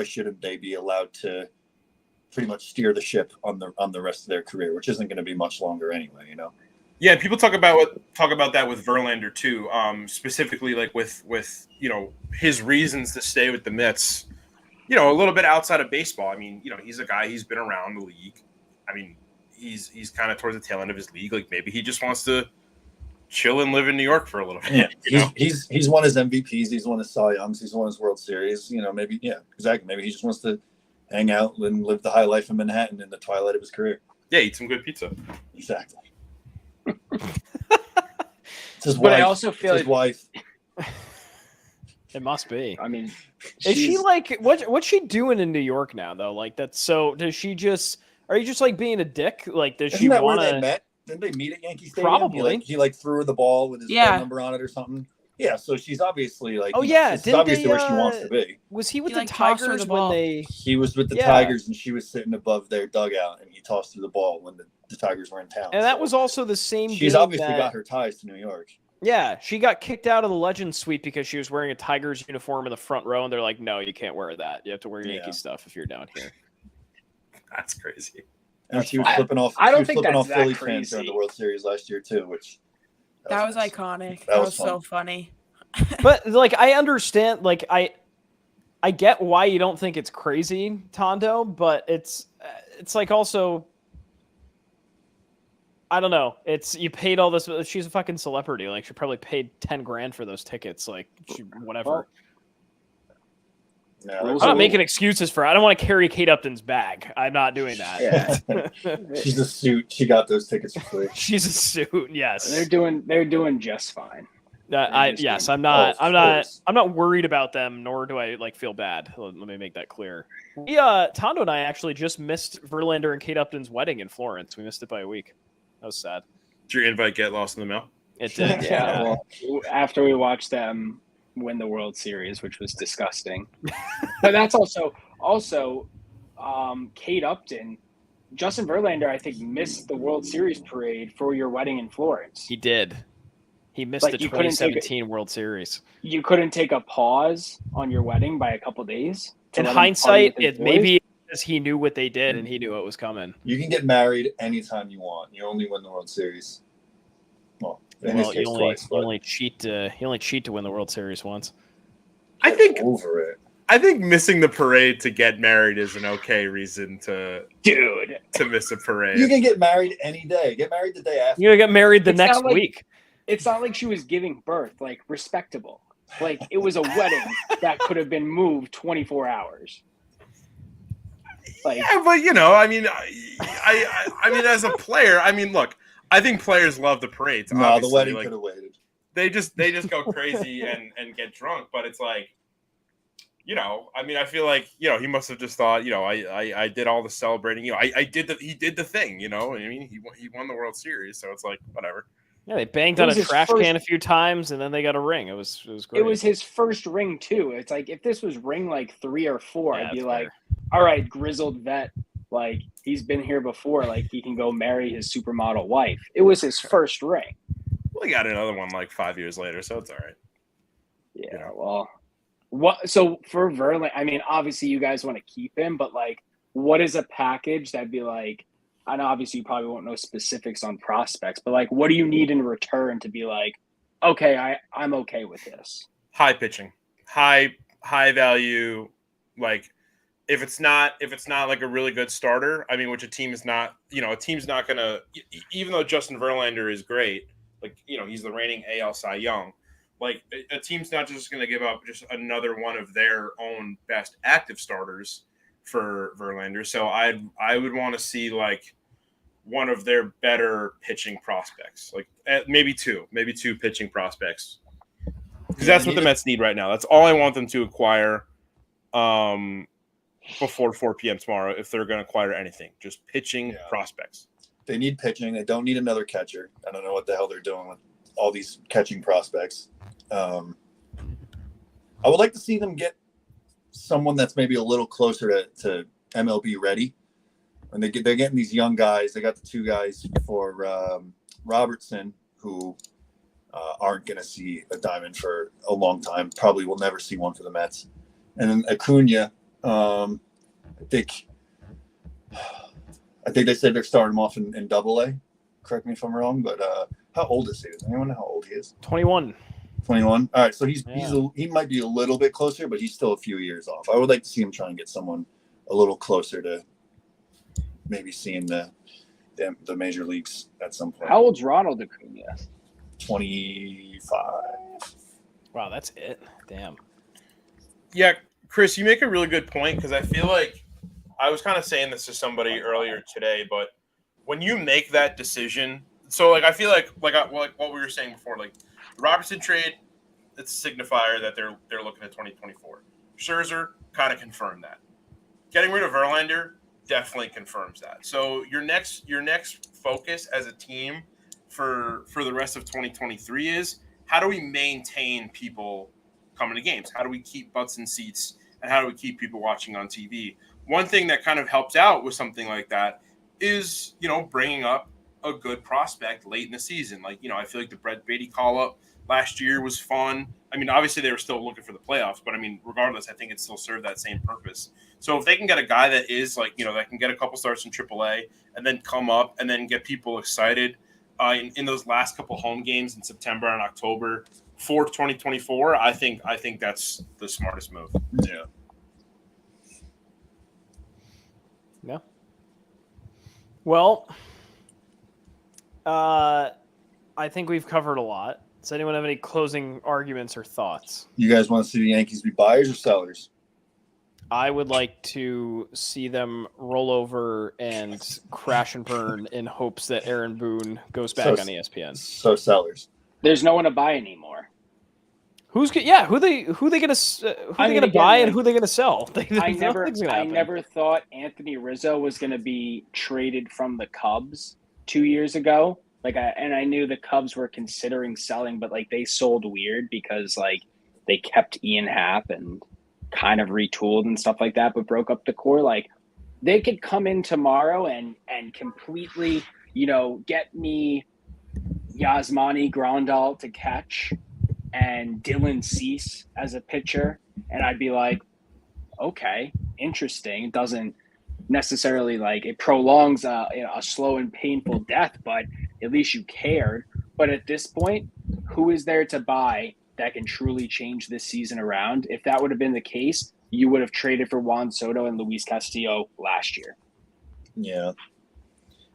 shouldn't they be allowed to pretty much steer the ship on the rest of their career, which isn't going to be much longer anyway, Yeah, people talk about that with Verlander too, specifically like with his reasons to stay with the Mets, a little bit outside of baseball. I mean, he's a guy, he's been around the league. I mean, he's kind of towards the tail end of his league. Like, maybe he just wants to chill and live in New York for a little bit. Yeah, he's won his MVPs, he's won his Cy Youngs, he's won his World Series. Maybe exactly. Maybe he just wants to hang out and live the high life in Manhattan in the twilight of his career. Yeah, eat some good pizza. Exactly. It's But I also feel his wife. It must be. I mean, is she like what's she doing in New York now though? Like, that's so. Does she just? Are you just like being a dick? Like, does she want to? Where they met? Didn't they meet at Yankee Stadium? Probably. He threw her the ball with his phone number on it or something. Yeah, so she's obviously like. Oh yeah, this is obviously where she wants to be. Was he with the Tigers when they? He was with the Tigers, and she was sitting above their dugout, and he tossed her the ball when the Tigers were in town. And that was also the same. She's obviously got her ties to New York. Yeah, she got kicked out of the Legends Suite because she was wearing a Tigers uniform in the front row, and they're like, "No, you can't wear that. You have to wear Yankee stuff if you're down here." That's crazy. And she was flipping off. I don't think flipping that's off Philly that fans crazy. during the World Series last year too, which that was iconic. That was so funny. But like, I understand. Like, I get why you don't think it's crazy, Tondo, but it's like also. I don't know. It's you paid all this. She's a fucking celebrity. Like, she probably paid $10,000 for those tickets. Like, whatever. I'm not making excuses for her. I don't want to carry Kate Upton's bag. I'm not doing that. Yeah. She's a suit. She got those tickets for free. She's a suit. Yes. They're doing just fine. I'm not worried about them, nor do I like feel bad. Let me make that clear. Tondo and I actually just missed Verlander and Kate Upton's wedding in Florence. We missed it by a week. That was sad. Did your invite get lost in the mail? It did. Yeah. Well, after we watched them win the World Series, which was disgusting. But that's also Kate Upton, Justin Verlander, I think, missed the World Series parade for your wedding in Florence. He did. He missed Like, the you couldn't take 2017 World Series. You couldn't take a pause on your wedding by a couple days? In let him party hindsight, with his it boys? maybe because he knew what they did and he knew it was coming. You can get married anytime you want. You only win the World Series. Well, in this case, twice. You only cheat to win the World Series once. I think over it. I think missing the parade to get married is an okay reason to miss a parade. You can get married any day. Get married the day after. You're gonna get married the It's next not like- week. It's not like she was giving birth, like, respectable. Like, it was a wedding that could have been moved 24 hours. Like, Yeah, but I mean, I mean, as a player, I mean, look, I think players love the parades. No, the obviously. wedding Like, could have waited. they just go crazy and get drunk, but it's like, I mean, I feel like, he must have just thought, I did all the celebrating, he did the thing, I mean, he won the World Series, so it's like, whatever. Yeah, they banged It on was a his trash first- can a few times and then they got a ring. It was great. it was his first ring, too. It's like, if this was ring, like, 3 or 4, Yeah, I'd be that's like, all right, grizzled vet. Like, he's been here before. Like, he can go marry his supermodel wife. It was his first ring. Well, he got another one like 5 years later, so it's all right. Yeah, well, what? So for Verlander, I mean, obviously you guys want to keep him, but like, what is a package that'd be like? I know obviously you probably won't know specifics on prospects, but like, what do you need in return to be like, okay, I'm okay with this? High pitching, high value. Like, if it's not like a really good starter, I mean, which a team is not, a team's not gonna. Even though Justin Verlander is great, like, he's the reigning AL Cy Young. Like, a team's not just going to give up just another one of their own best active starters for Verlander. So I would want to see like one of their better pitching prospects, like maybe two pitching prospects, because that's what the Mets need right now. That's all I want them to acquire before 4 p.m. tomorrow. If they're going to acquire anything, just pitching prospects. They need pitching. They don't need another catcher. I don't know what the hell they're doing with all these catching prospects. I would like to see them get someone that's maybe a little closer to MLB ready. And they're getting these young guys. They got the 2 guys for Robertson, who aren't going to see a diamond for a long time. Probably will never see one for the Mets. And then Acuna, I think they said they're starting him off in Double-A. Correct me if I'm wrong, but how old is he? Does anyone know how old he is? 21. 21. All right, so he might be a little bit closer, but he's still a few years off. I would like to see him try and get someone a little closer to maybe seeing the major leagues at some point. How old's Ronald Acuna? 25. Wow, that's it. Damn. Yeah, Chris, you make a really good point, because I feel like I was kind of saying this to somebody earlier today, but when you make that decision, so like I feel like what we were saying before, like the Robertson trade, it's a signifier that they're looking at 2024. Scherzer kind of confirmed that. Getting rid of Verlander definitely confirms that. So your next focus as a team for the rest of 2023 is, how do we maintain people coming to games? How do we keep butts in seats, and how do we keep people watching on TV? One thing that kind of helps out with something like that is, bringing up a good prospect late in the season. Like, I feel like the Brett Beatty call-up last year was fun. I mean, obviously they were still looking for the playoffs, but I mean, regardless, I think it still served that same purpose. So if they can get a guy that is like, that can get a couple starts in AAA and then come up and then get people excited in those last couple home games in September and October for 2024, I think that's the smartest move. Yeah. Yeah. Well, I think we've covered a lot. Does anyone have any closing arguments or thoughts? You guys want to see the Yankees be buyers or sellers? I would like to see them roll over and crash and burn in hopes that Aaron Boone goes back on ESPN. So sellers. There's no one to buy anymore. Who they gonna buy and who they gonna sell? I never thought Anthony Rizzo was gonna be traded from the Cubs 2 years ago. I knew the Cubs were considering selling, but like they sold weird because like they kept Ian Happ and kind of retooled and stuff like that, but broke up the core. Like, they could come in tomorrow and completely, get me Yasmani Grandal to catch and Dylan Cease as a pitcher, and I'd be like, okay, interesting. It doesn't necessarily it prolongs a slow and painful death, but at least you cared. But at this point, who is there to buy that can truly change this season around? If that would have been the case, you would have traded for Juan Soto and Luis Castillo last year. Yeah.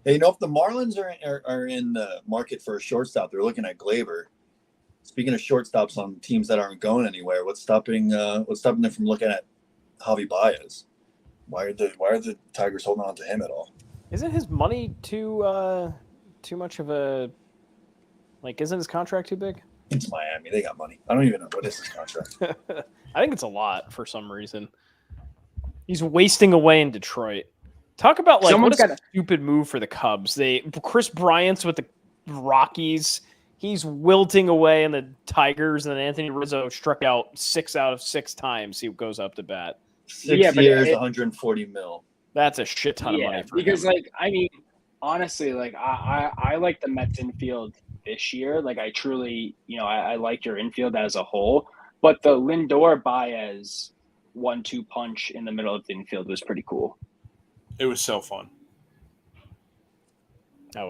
Hey, if the Marlins are in the market for a shortstop, they're looking at Glaber. Speaking of shortstops on teams that aren't going anywhere, what's stopping them from looking at Javi Baez? Why are the Tigers holding on to him at all? Isn't his money too much of a isn't his contract too big? It's Miami. They got money. I don't even know what is his contract. I think it's a lot for some reason. He's wasting away in Detroit. Talk about what a stupid move for the Cubs. Chris Bryant's with the Rockies. He's wilting away in the Tigers, and then Anthony Rizzo struck out 6 out of 6 times he goes up to bat. 6 years, $140 million. That's a shit ton of money for him. Honestly, I like the Mets infield this year. I truly, I like your infield as a whole. But the Lindor Baez 1-2 punch in the middle of the infield was pretty cool. It was so fun. That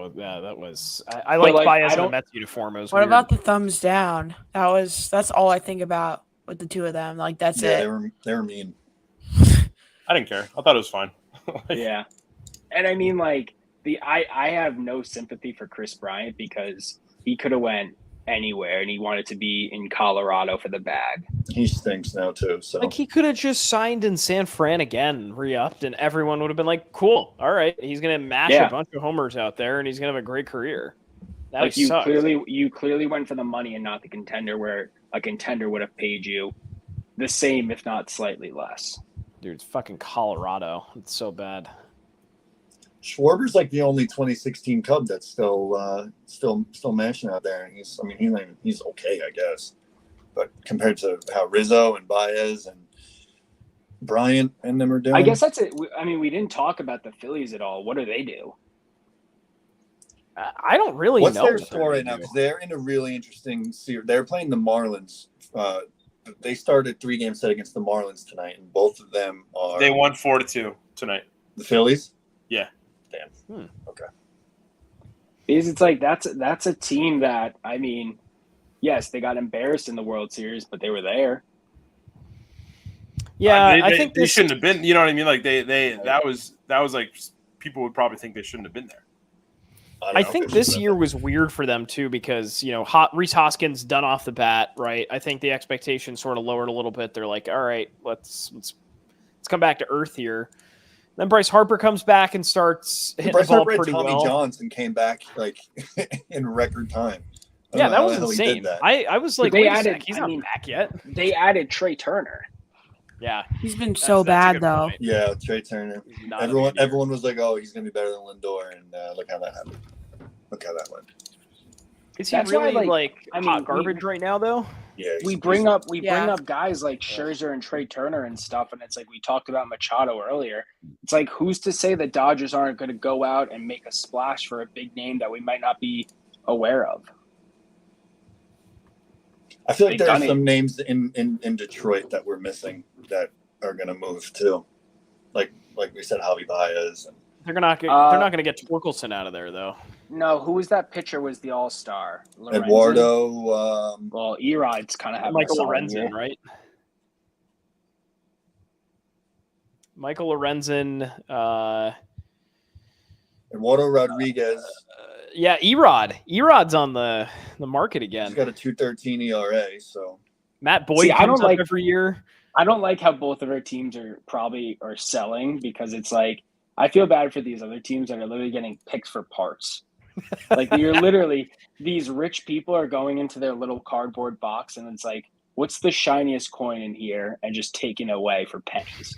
was. I like Baez in the Mets uniform. It was what weird. about the thumbs down? That's all I think about with the two of them. That's it. They were mean. I didn't care. I thought it was fine. Yeah, and I have no sympathy for Chris Bryant because he could have went anywhere and he wanted to be in Colorado for the bag. He stinks now too. So he could have just signed in San Fran again, re-upped, and everyone would have been like, "Cool, all right, he's gonna mash a bunch of homers out there, and he's gonna have a great career." That you clearly went for the money and not the contender, where a contender would have paid you the same, if not slightly less. Dude, it's fucking Colorado. It's so bad. Schwarber's the only 2016 Cub that's still mashing out there, and he's okay, I guess. But compared to how Rizzo and Baez and Bryant and them are doing, I guess that's it. We didn't talk about the Phillies at all. What do they do? I don't really know. What's their score right now? Because they're in a really interesting series. They're playing the Marlins. They started 3-game set against the Marlins tonight, and both of them are. They won 4-2 tonight. The Phillies. Yeah. Damn. Okay. Because it's that's a team that yes, they got embarrassed in the World Series, but they were there. Yeah, I think they shouldn't have been. You know what I mean? That was people would probably think they shouldn't have been there. I think this year was weird for them too because Rhys Hoskins done off the bat, right? I think the expectation sort of lowered a little bit. They're like, all right, let's come back to earth here. Then Bryce Harper comes back and starts hitting the ball pretty well. Tommy Johnson came back in record time. Yeah, that was insane. I was like, wait a sec, he's not back yet. They added Trey Turner. Yeah, he's been so bad though. Point. Yeah, Trey Turner. Everyone was like, "Oh, he's gonna be better than Lindor," and look how that happened. Look how that went. Is he really hot garbage right now though? Yeah, we bring up guys like Scherzer and Trey Turner and stuff, and it's we talked about Machado earlier. It's who's to say the Dodgers aren't going to go out and make a splash for a big name that we might not be aware of? I feel there are some names in Detroit that we're missing that are going to move too, like we said, Javi Baez. They're not going to get Torkelson out of there though. No, who was that pitcher? Was the All-Star Eduardo? Well, Erod's kind of having Michael Lorenzen, right? Michael Lorenzen. Eduardo Rodriguez. Yeah, Erod. Erod's on the market again. He's got a 2.13 ERA. So Matt Boyd comes up every year. I don't like how both of our teams are selling because it's I feel bad for these other teams that are literally getting picked for parts. You're literally these rich people are going into their little cardboard box and it's what's the shiniest coin in here and just taking it away for pennies.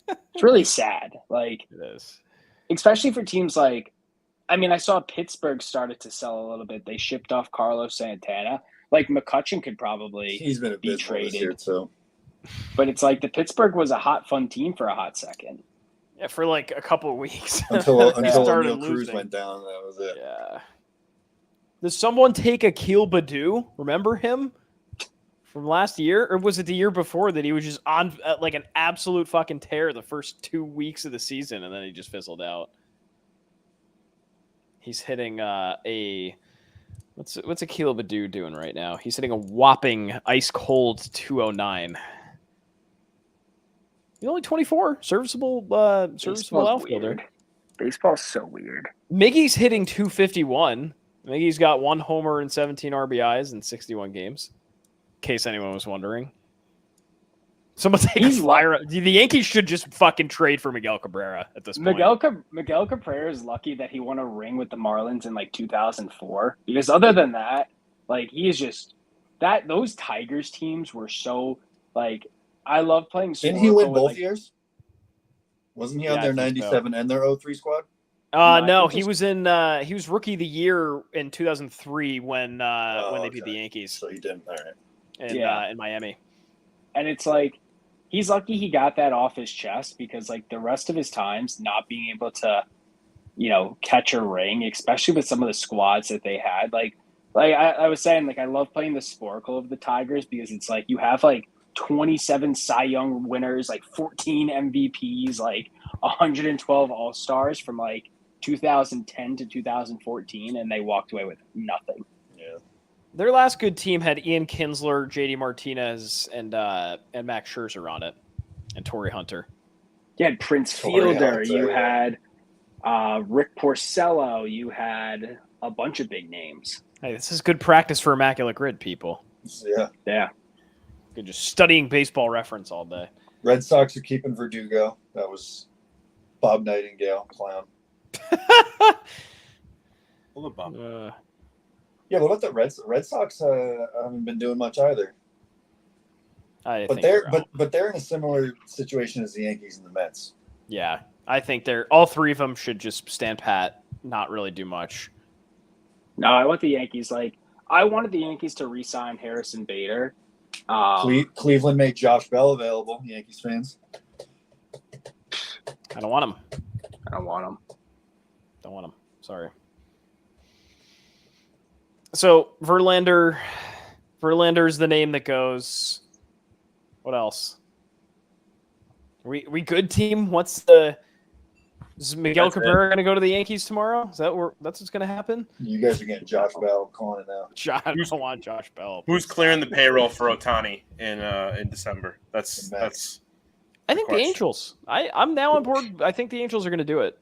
It's really sad. It is. Especially for teams I saw Pittsburgh started to sell a little bit. They shipped off Carlos Santana. McCutchen could probably he's been a be traded. This year too. But it's the Pittsburgh was a hot, fun team for a hot second. Yeah, for like a couple of weeks. until started O'Neal Cruz losing. went down. That was it. Yeah. Does someone take Akil Baddoo? Remember him from last year? Or was it the year before that he was just on like an absolute fucking tear the first 2 weeks of the season and then he just fizzled out? He's hitting what's Akil Baddoo doing right now? He's hitting a whopping ice cold 209. He's only 24. Serviceable outfielder. Weird. Baseball's so weird. Miggy's hitting 251. Miggy's got 1 homer and 17 RBIs in 61 games. In case anyone was wondering. Someone take a flyer. The Yankees should just fucking trade for Miguel Cabrera at this point. Miguel Cabrera is lucky that he won a ring with the Marlins in like 2004. Because other than that, like he's just those Tigers teams were so like I love playing. Didn't he win both years? Wasn't he on their 97 and their 03 squad? No, he was he was rookie of the year in 2003 when they beat the Yankees. So he didn't. All right. In Miami. And it's like he's lucky he got that off his chest because like the rest of his times not being able to, catch a ring, especially with some of the squads that they had. Like I was saying, like I love playing the Sporkle of the Tigers because it's like you have like 27 Cy Young winners, like 14 MVPs, like 112 All-Stars from like 2010 to 2014, and they walked away with nothing. Yeah. Their last good team had Ian Kinsler, JD Martinez, and Max Scherzer on it, and Torrey Hunter. You had Prince Fielder. You had Rick Porcello. You had a bunch of big names. Hey, this is good practice for Immaculate Grid, people. Yeah. Good, just studying Baseball Reference all day. Red Sox are keeping Verdugo. That was Bob Nightingale, clown. Yeah, what about the Red Sox? Haven't been doing much either. But they're in a similar situation as the Yankees and the Mets. Yeah, I think all three of them should just stand pat, not really do much. No, I want the Yankees. I wanted the Yankees to re-sign Harrison Bader. Cleveland made Josh Bell available. Yankees fans. I don't want him. Don't want him. So Verlander's the name that goes. What else? We good team? Is Miguel Cabrera going to go to the Yankees tomorrow? That's what's going to happen? You guys are getting Josh Bell calling it out. I don't want Josh Bell. Who's clearing the payroll for Ohtani in December? That's. I think the Angels. I'm now on board. I think the Angels are going to do it.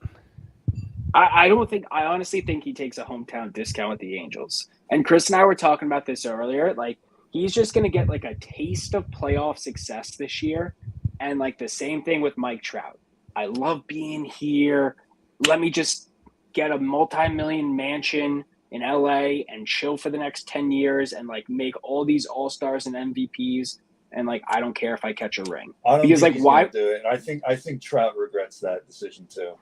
I honestly think he takes a hometown discount with the Angels. And Chris and I were talking about this earlier. Like he's just going to get like a taste of playoff success this year, and like the same thing with Mike Trout. I love being here. Let me just get a multi-million mansion in LA and chill for the next 10 years and like make all these all-stars and MVPs. And like, I don't care if I catch a ring. I don't think he's gonna do it. I think Trout regrets that decision too.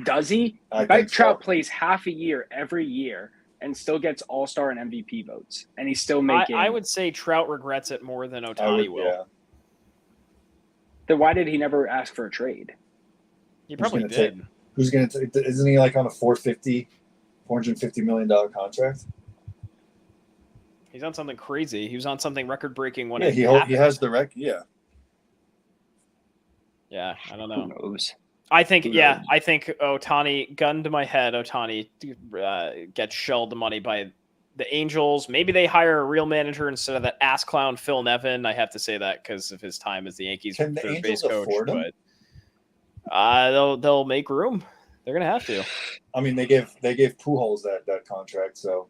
Does he? Mike Trout plays half a year every year and still gets all-star and MVP votes. And he's still making. I would say Trout regrets it more than Ohtani will. Yeah. Then why did he never ask for a trade? He probably did. Who's going to take? Isn't he like on a $450 million contract? He's on something crazy. He was on something record-breaking when he has the record. Yeah. Yeah, I don't know. Who knows? I think Ohtani, gun to my head, Ohtani gets shelled the money by the Angels. Maybe they hire a real manager instead of that ass clown Phil Nevin. I have to say that because of his time as the Yankees third base coach. But they'll make room. They're gonna have to. I mean, they gave Pujols that contract. So,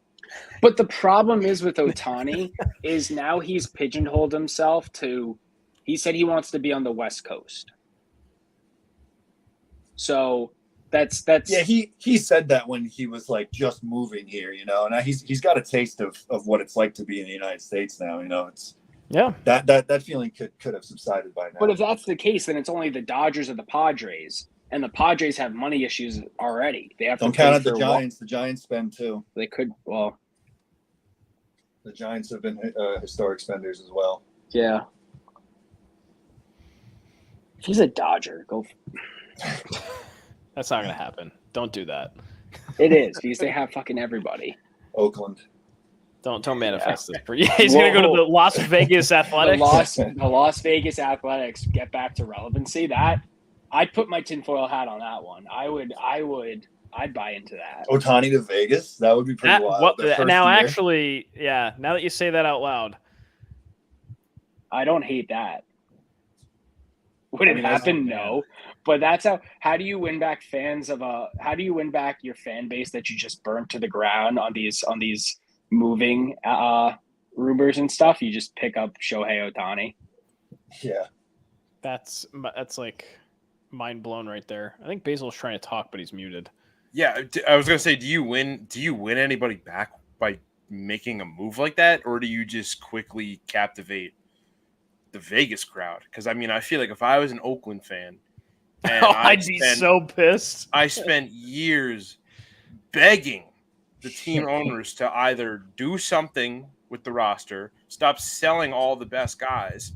but the problem is with Ohtani is now he's pigeonholed himself to. He said he wants to be on the West Coast. So that's yeah. He said that when he was like just moving here, Now he's got a taste of what it's like to be in the United States now. It's that feeling could have subsided by now. But if that's the case, then it's only the Dodgers and the Padres, and the Padres have money issues already. They have don't to count out the Giants. The Giants spend too. They could. Well, the Giants have been historic spenders as well. Yeah. If he's a Dodger, go. That's not going to happen. Don't do that. It is because they have fucking everybody. Oakland. Don't manifest this. Yeah, he's going to go to the Las Vegas Athletics. The Las Vegas Athletics get back to relevancy. That I'd put my tinfoil hat on that one. I'd buy into that. Ohtani to Vegas? That would be pretty wild. Now, actually, yeah, now that you say that out loud. I don't hate that. Would it happen? No. But that's how do you win back how do you win back your fan base that you just burnt to the ground on these moving rumors and stuff? You just pick up Shohei Ohtani. Yeah. That's like mind blown right there. I think Basil's trying to talk, but he's muted. Yeah, I was gonna say, do you win anybody back by making a move like that, or do you just quickly captivate the Vegas crowd? Because I mean, I feel like if I was an Oakland fan, and I'd be so pissed. I spent years begging the team owners to either do something with the roster, stop selling all the best guys,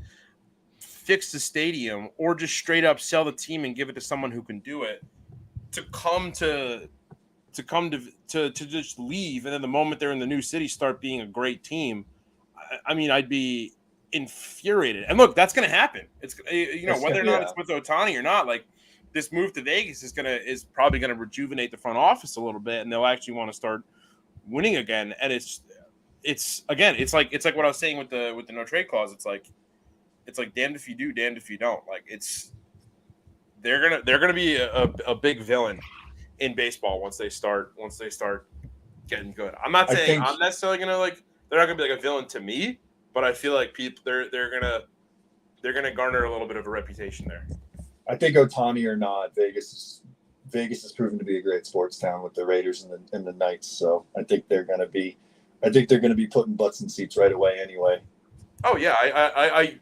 fix the stadium, or just straight up sell the team and give it to someone who can do it. To just leave, and then the moment they're in the new city, start being a great team. I mean, I'd be infuriated. And look, that's going to happen. It's whether or not it's with Ohtani or not. Like, this move to Vegas is probably gonna rejuvenate the front office a little bit, and they'll actually want to start winning again. And it's like what I was saying with the no trade clause. It's like damned if you do, damned if you don't. Like, they're gonna be a big villain in baseball once they start getting good. I'm not saying I'm necessarily gonna they're not gonna be like a villain to me, but I feel like people they're gonna garner a little bit of a reputation there. I think Ohtani or not, Vegas has proven to be a great sports town with the Raiders and the Knights. So I think they're gonna be putting butts in seats right away anyway. Oh yeah, I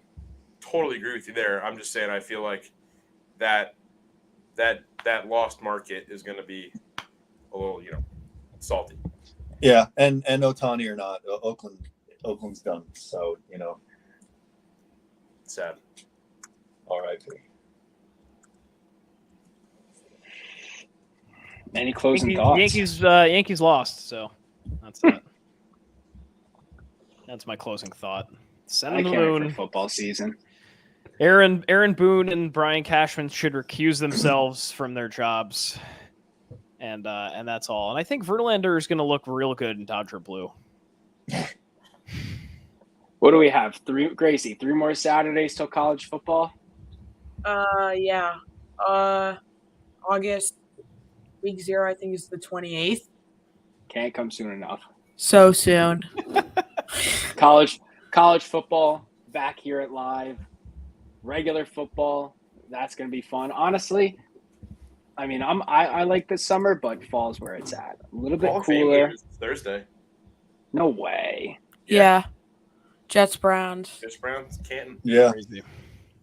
totally agree with you there. I'm just saying I feel like that lost market is going to be a little, salty. Yeah, and Ohtani or not, Oakland's done. So, sad. R.I.P. Any closing thoughts? Yankees lost, so that's that. That's my closing thought. Send them the moon. For football season. Aaron Boone and Brian Cashman should recuse themselves from their jobs, and that's all. And I think Verlander is going to look real good in Dodger blue. What do we have? 3 more Saturdays till college football? Yeah. August week 0, I think, is the 28th. Can't come soon enough. So soon. College football back here at Live. Regular football, that's going to be fun. Honestly, I mean, I like this summer, but fall's where it's at. A little bit cooler. Thursday. No way. Yeah. Jets Browns, Canton. Yeah. Crazy.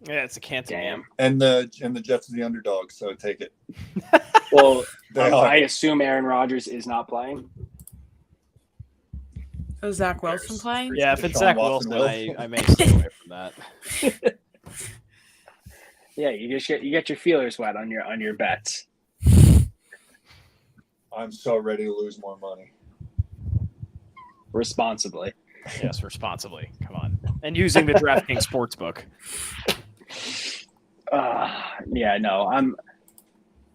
Yeah, it's a Canton game. And the Jets are the underdog, so take it. Well, I assume Aaron Rodgers is not playing. is Zach Wilson playing? Yeah, if it's Zach Wilson, I may stay away from that. Yeah, you get your feelers wet on your bets. I'm so ready to lose more money. Responsibly. Yes, responsibly. Come on. And using the DraftKings Sportsbook. Yeah, no.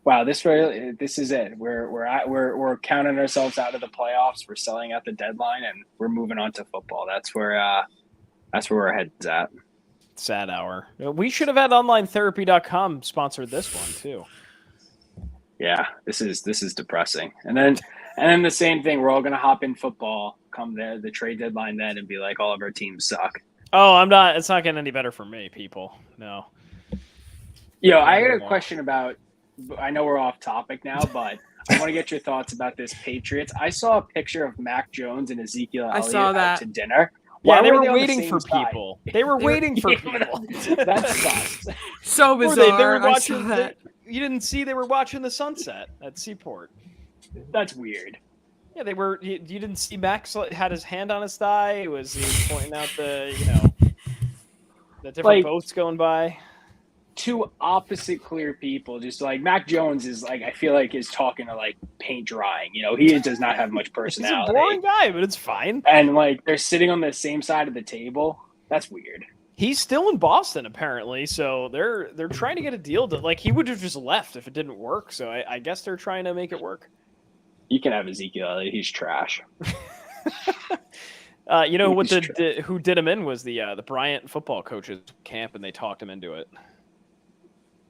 Wow, this is it. We're counting ourselves out of the playoffs. We're selling out the deadline, and we're moving on to football. That's where our head's at. Sad hour. We should have had OnlineTherapy.com sponsor this one too. Yeah, this is depressing. And then the same thing. We're all gonna hop in football come the trade deadline then and be like, all of our teams suck. Oh, I'm not. It's not getting any better for me, people. No. Yo, I got a question about. I know we're off topic now, but I want to get your thoughts about this Patriots. I saw a picture of Mac Jones and Ezekiel Elliott out to dinner. Yeah, they were waiting for people. They were waiting for people. That sucks. So bizarre. They were watching that. You didn't see they were watching the sunset at Seaport. That's weird. Yeah, they were. You didn't see Max had his hand on his thigh. He was pointing out the different boats going by. two opposite clear people. Just like Mac Jones is like, I feel like is talking to like paint drying. You know, he does not have much personality. He's a boring guy, but it's fine. And like they're sitting on the same side of the table. That's weird. He's still in Boston apparently, so they're trying to get a deal to like he would have just left if it didn't work. So I guess they're trying to make it work. You can have Ezekiel Elliott. He's trash. You know what who did him in was the Bryant football coaches camp, and they talked him into it.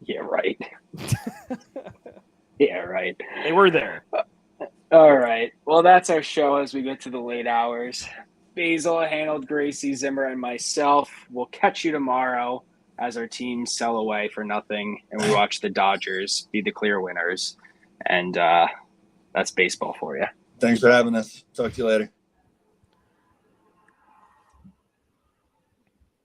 Yeah, right. Yeah, right. They were there. All right. Well, that's our show as we get to the late hours. Basil handled Gracie, Zimmer, and myself. We'll catch you tomorrow as our teams sell away for nothing, and we watch the Dodgers be the clear winners. And that's baseball for you. Thanks for having us. Talk to you later.